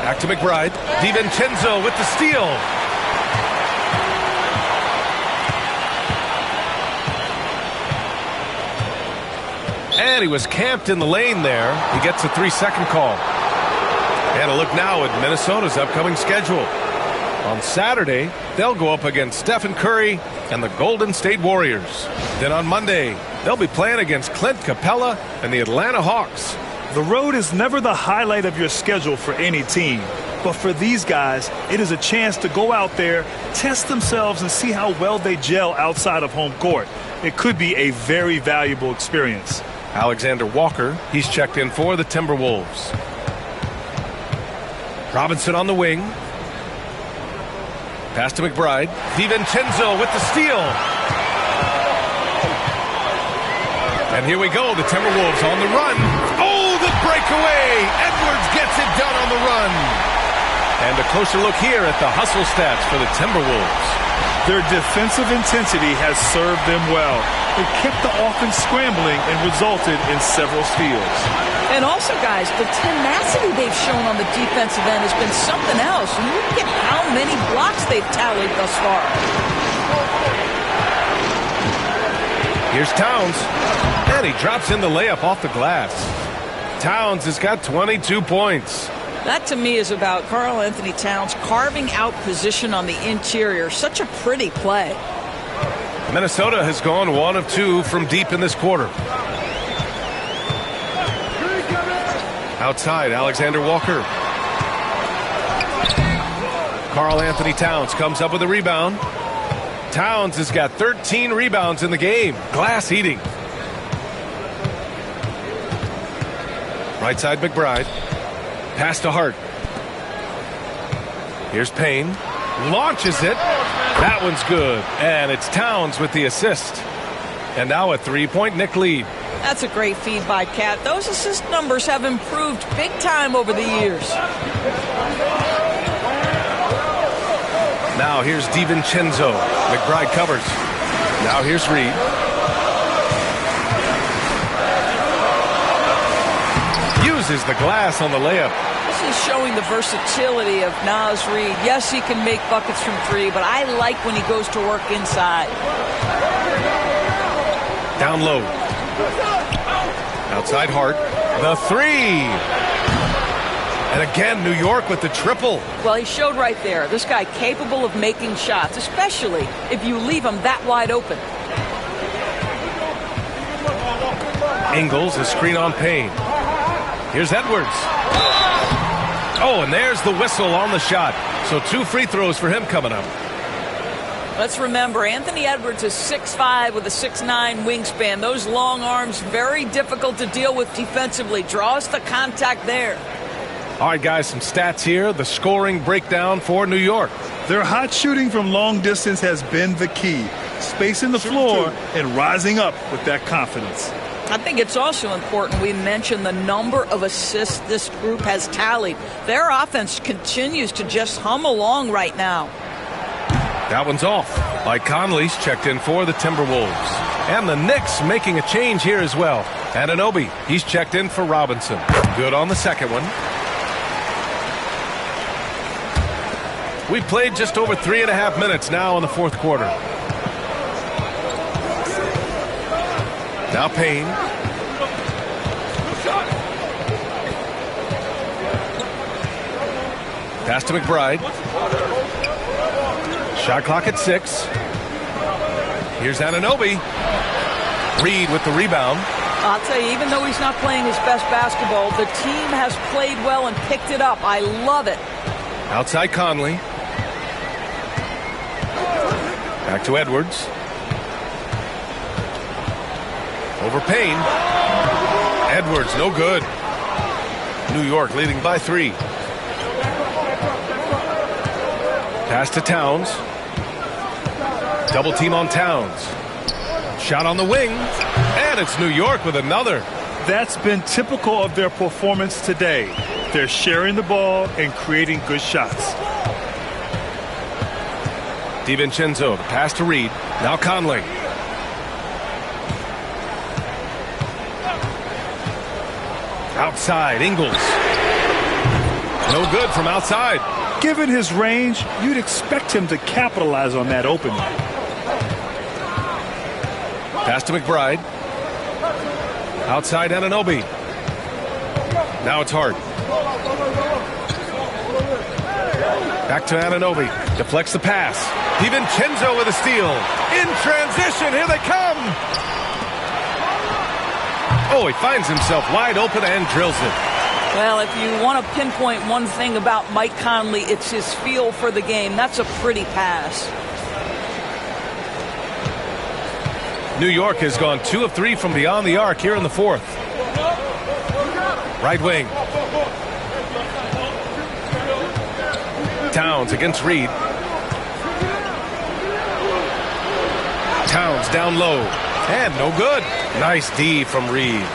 Back to McBride. DiVincenzo with the steal. And he was camped in the lane there. He gets a 3-second call. And a look now at Minnesota's upcoming schedule. On Saturday, they'll go up against Stephen Curry and the Golden State Warriors. Then on Monday, they'll be playing against Clint Capella and the Atlanta Hawks. The road is never the highlight of your schedule for any team. But for these guys, it is a chance to go out there, test themselves, and see how well they gel outside of home court. It could be a very valuable experience. Alexander Walker, he's checked in for the Timberwolves. Robinson on the wing. Pass to McBride. DiVincenzo with the steal. And here we go, the Timberwolves on the run. Oh, the breakaway! Edwards gets it done on the run. And a closer look here at the hustle stats for the Timberwolves. Their defensive intensity has served them well. It kept the offense scrambling and resulted in several steals. And also, guys, the tenacity they've shown on the defensive end has been something else. You look at how many blocks they've tallied thus far. Here's Towns, and he drops in the layup off the glass. Towns has got 22 points. That, to me, is about Karl Anthony Towns carving out position on the interior. Such a pretty play. Minnesota has gone 1 of 2 from deep in this quarter. Outside, Alexander Walker. Karl Anthony Towns comes up with a rebound. Towns has got 13 rebounds in the game. Glass eating. Right side, McBride. Pass to Hart. Here's Payne. Launches it. That one's good. And it's Towns with the assist. And now a 3-point Knick lead. That's a great feed by Cat. Those assist numbers have improved big time over the years. Now here's DiVincenzo. McBride covers. Now here's Reed. Uses the glass on the layup. This is showing the versatility of Naz Reid. Yes, he can make buckets from 3, but I like when he goes to work inside. Down low. Outside Hart. The 3. And again, New York with the triple. Well, he showed right there. This guy capable of making shots, especially if you leave him that wide open. Ingles, a screen on Payne. Here's Edwards. Oh, and there's the whistle on the shot. So 2 free throws for him coming up. Let's remember, Anthony Edwards is 6'5" with a 6'9" wingspan. Those long arms, very difficult to deal with defensively. Draws the contact there. All right, guys, some stats here. The scoring breakdown for New York. Their hot shooting from long distance has been the key. Spacing the floor and rising up with that confidence. I think it's also important we mention the number of assists this group has tallied. Their offense continues to just hum along right now. That one's off. Mike Conley's checked in for the Timberwolves. And the Knicks making a change here as well. Anunoby, he's checked in for Robinson. Good on the second one. We played just over 3.5 minutes now in the fourth quarter. Now Payne. Pass to McBride. Shot clock at 6. Here's Anunoby. Reed with the rebound. I'll tell you, even though he's not playing his best basketball, the team has played well and picked it up. I love it. Outside Conley. Back to Edwards. Over Payne. Edwards, no good. New York leading by 3. Pass to Towns. Double team on Towns. Shot on the wing. And it's New York with another. That's been typical of their performance today. They're sharing the ball and creating good shots. DiVincenzo, the pass to Reed. Now Conley. Outside, Ingles. No good from outside. Given his range, you'd expect him to capitalize on that opening. Pass to McBride. Outside Anunoby. Now it's Hart. Back to Anunoby. Deflects the pass. DiVincenzo with a steal. In transition. Here they come. Oh, he finds himself wide open and drills it. Well, if you want to pinpoint one thing about Mike Conley, it's his feel for the game. That's a pretty pass. New York has gone 2 of 3 from beyond the arc here in the fourth. Right wing. Towns against Reed. Towns down low. And no good. Nice D from Reed.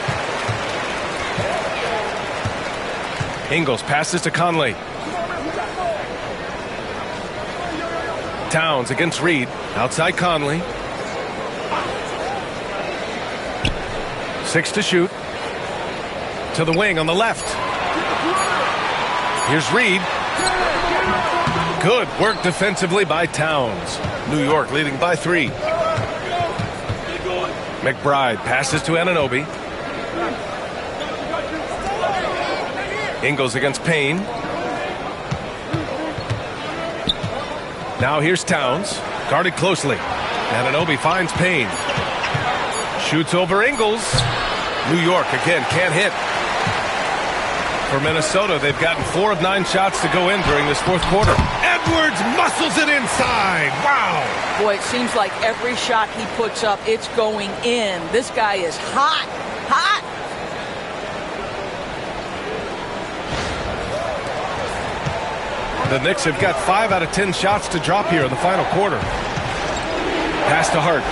Ingles passes to Conley. Towns against Reed. Outside Conley. 6 to shoot. To the wing on the left. Here's Reed. Good work defensively by Towns. New York leading by 3. McBride passes to Anunoby. Ingles against Payne. Now here's Towns. Guarded closely. Anunoby finds Payne. Shoots over Ingles. New York again can't hit. For Minnesota, they've gotten 4 of 9 shots to go in during this fourth quarter. Edwards muscles it inside. Wow. Boy, it seems like every shot he puts up, it's going in. This guy is hot. Hot. The Knicks have got 5 out of 10 shots to drop here in the final quarter. Pass to Hart.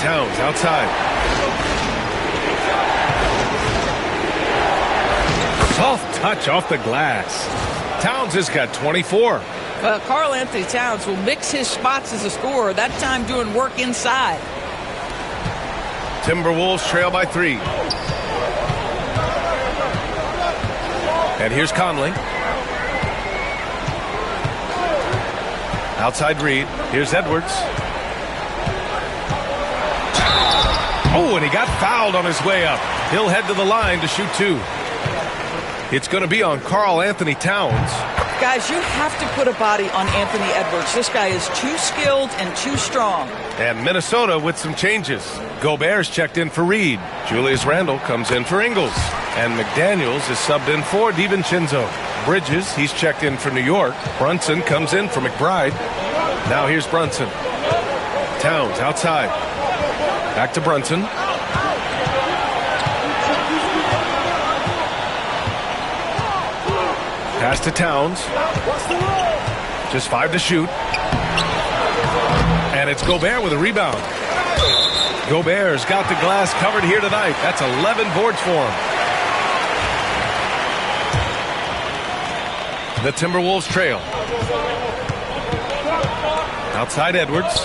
Towns outside. Soft touch off the glass. Towns has got 24. Karl Anthony Towns will mix his spots as a scorer, that time doing work inside. Timberwolves trail by 3. And here's Conley. Outside Reed. Here's Edwards. Oh, and he got fouled on his way up. He'll head to the line to shoot 2. It's going to be on Karl Anthony Towns. Guys, you have to put a body on Anthony Edwards. This guy is too skilled and too strong. And Minnesota with some changes. Gobert's checked in for Reed. Julius Randle comes in for Ingles. And McDaniels is subbed in for DiVincenzo. Bridges, he's checked in for New York. Brunson comes in for McBride. Now here's Brunson. Towns outside. Back to Brunson. Pass to Towns. Just 5 to shoot. And it's Gobert with a rebound. Gobert's got the glass covered here tonight. That's 11 boards for him. The Timberwolves trail. Outside Edwards.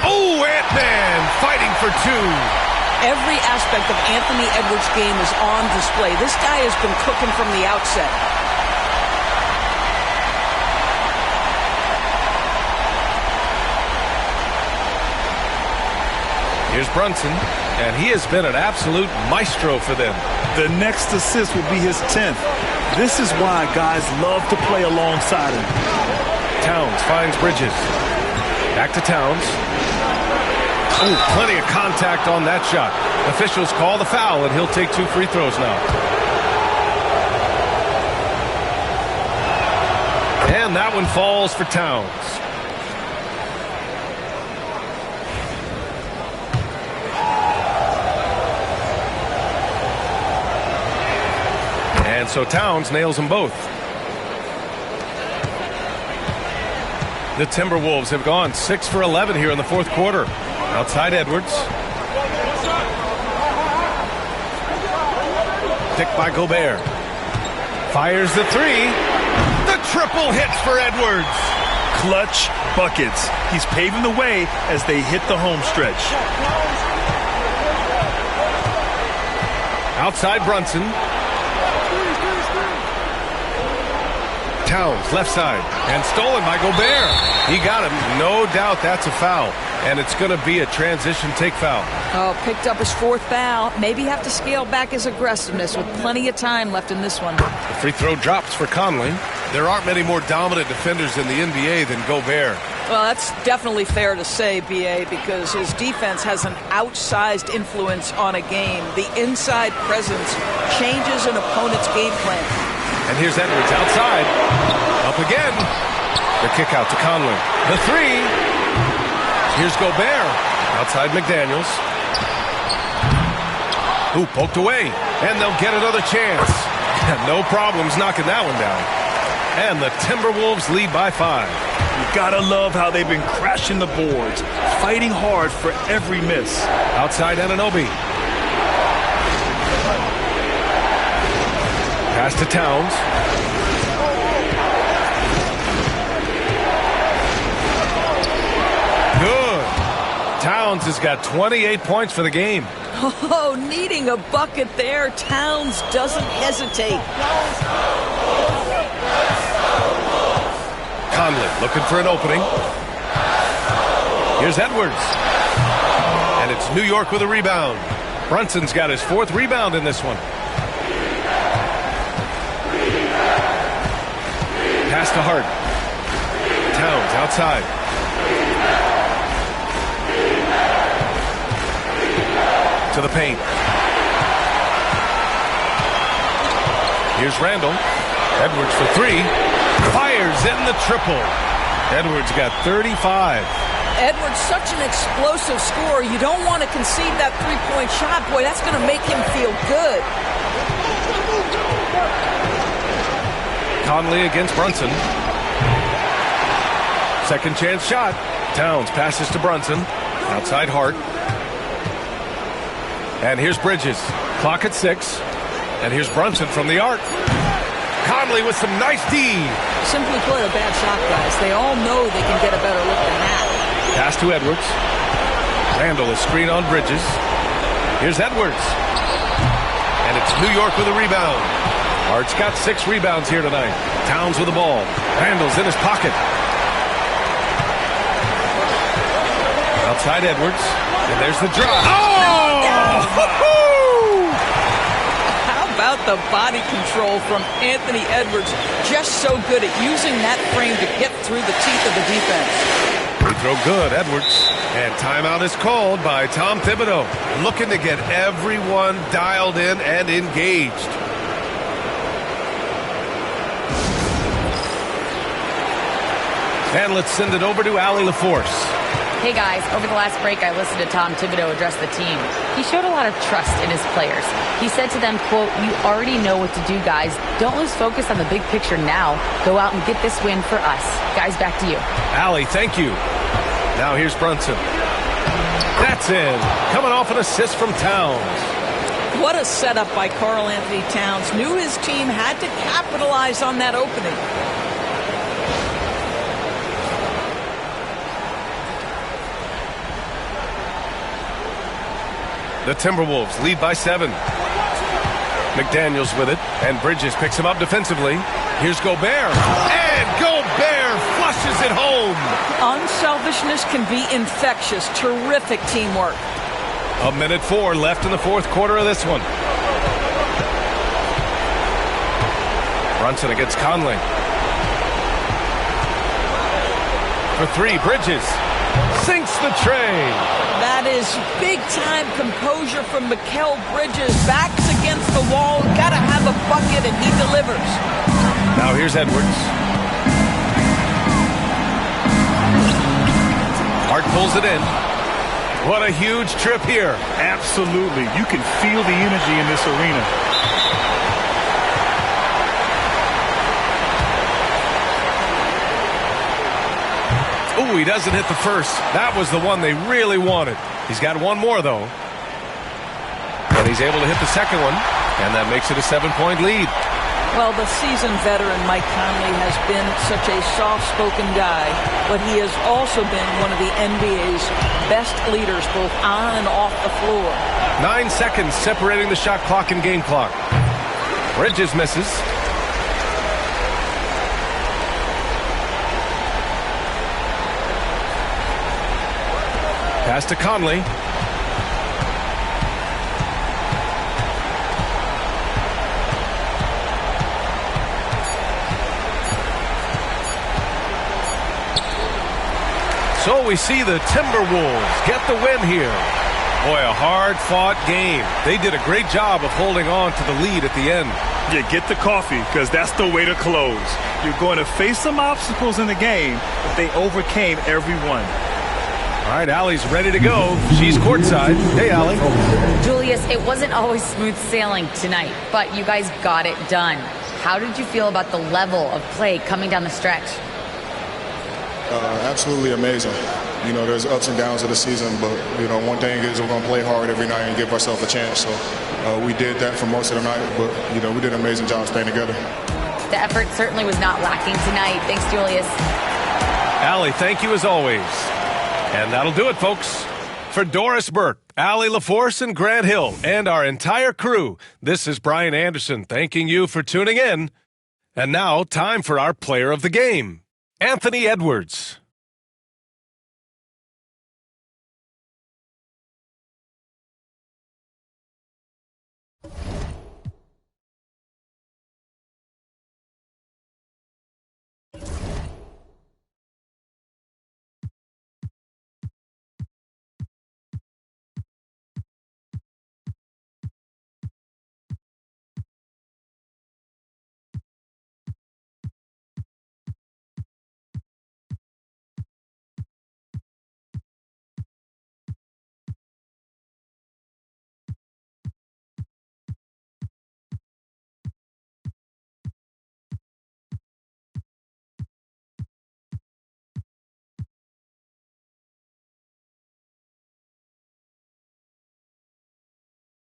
Oh, Ant-Man fighting for 2. Every aspect of Anthony Edwards' game is on display. This guy has been cooking from the outset. Here's Brunson, and he has been an absolute maestro for them. The next assist will be his 10th. This is why guys love to play alongside him. Towns finds Bridges. Back to Towns. Oh, plenty of contact on that shot. Officials call the foul, and he'll take 2 free throws now. And that one falls for Towns. And so Towns nails them both. The Timberwolves have gone 6 for 11 here in the fourth quarter. Outside Edwards. Picked by Gobert. Fires the 3. The triple hits for Edwards. Clutch buckets. He's paving the way as they hit the home stretch. Outside Brunson. Towns left side and stolen by Gobert. He got him. No doubt that's a foul. And it's going to be a transition take foul. Oh, picked up his 4th foul. Maybe have to scale back his aggressiveness with plenty of time left in this one. The free throw drops for Conley. There aren't many more dominant defenders in the NBA than Gobert. Well, that's definitely fair to say, B.A., because his defense has an outsized influence on a game. The inside presence changes an opponent's game plan. And here's Edwards outside. Up again. The kick out to Conley. The 3. Here's Gobert. Outside McDaniels. Ooh, poked away. And they'll get another chance. No problems knocking that one down. And the Timberwolves lead by 5. You gotta love how they've been crashing the boards, fighting hard for every miss. Outside Anunoby. Pass to Towns. Towns has got 28 points for the game. Oh, needing a bucket there. Towns doesn't hesitate. Conley looking for an opening. Here's Edwards. And it's New York with a rebound. Brunson's got his 4th rebound in this one. Pass to Hart. Towns outside. To the paint. Here's Randall. Edwards for 3. Fires in the triple. Edwards got 35. Edwards, such an explosive scorer. You don't want to concede that three-point shot. Boy, that's going to make him feel good. Conley against Brunson. Second chance shot. Towns passes to Brunson. Outside Hart. And here's Bridges. Clock at 6. And here's Brunson from the arc. Conley with some nice D. Simply put, a bad shot, guys. They all know they can get a better look than that. Pass to Edwards. Randall is screen on Bridges. Here's Edwards. And it's New York with a rebound. Hart's got 6 rebounds here tonight. Towns with the ball. Randall's in his pocket. Outside Edwards. And there's the drive. Oh! How about the body control from Anthony Edwards? Just so good at using that frame to get through the teeth of the defense. Free throw good, Edwards. And timeout is called by Tom Thibodeau. Looking to get everyone dialed in and engaged. And let's send it over to Allie LaForce. Hey guys, over the last break I listened to Tom Thibodeau address the team. He showed a lot of trust in his players. He said to them, quote, "You already know what to do, guys. Don't lose focus on the big picture now. Go out and get this win for us." Guys, back to you. Allie, thank you. Now here's Brunson. That's in. Coming off an assist from Towns. What a setup by Karl Anthony Towns. Knew his team had to capitalize on that opening. The Timberwolves lead by 7. McDaniels with it, and Bridges picks him up defensively. Here's Gobert, and Gobert flushes it home. Unselfishness can be infectious. Terrific teamwork. 1:04 left in the 4th quarter of this one. Brunson against Conley. For 3, Bridges sinks the tray. That is big-time composure from Mikal Bridges. Backs against the wall. Got to have a bucket, and he delivers. Now here's Edwards. Hart pulls it in. What a huge trip here. Absolutely. You can feel the energy in this arena. Oh, he doesn't hit the first. That was the one they really wanted. He's got one more, though. And he's able to hit the second one, and that makes it a 7-point lead. Well, the seasoned veteran Mike Conley has been such a soft-spoken guy, but he has also been one of the NBA's best leaders, both on and off the floor. 9 seconds separating the shot clock and game clock. Bridges misses. Pass to Conley. So we see the Timberwolves get the win here. Boy, a hard-fought game. They did a great job of holding on to the lead at the end. Yeah, get the coffee, because that's the way to close. You're going to face some obstacles in the game, but they overcame every one. All right, Allie's ready to go. She's courtside. Hey, Allie. Julius, it wasn't always smooth sailing tonight, but you guys got it done. How did you feel about the level of play coming down the stretch? Absolutely amazing. You know, there's ups and downs of the season, but, you know, one thing is we're going to play hard every night and give ourselves a chance. So we did that for most of the night, but, you know, we did an amazing job staying together. The effort certainly was not lacking tonight. Thanks, Julius. Allie, thank you as always. And that'll do it, folks. For Doris Burke, Allie LaForce, and Grant Hill, and our entire crew, this is Brian Anderson thanking you for tuning in. And now, time for our player of the game, Anthony Edwards.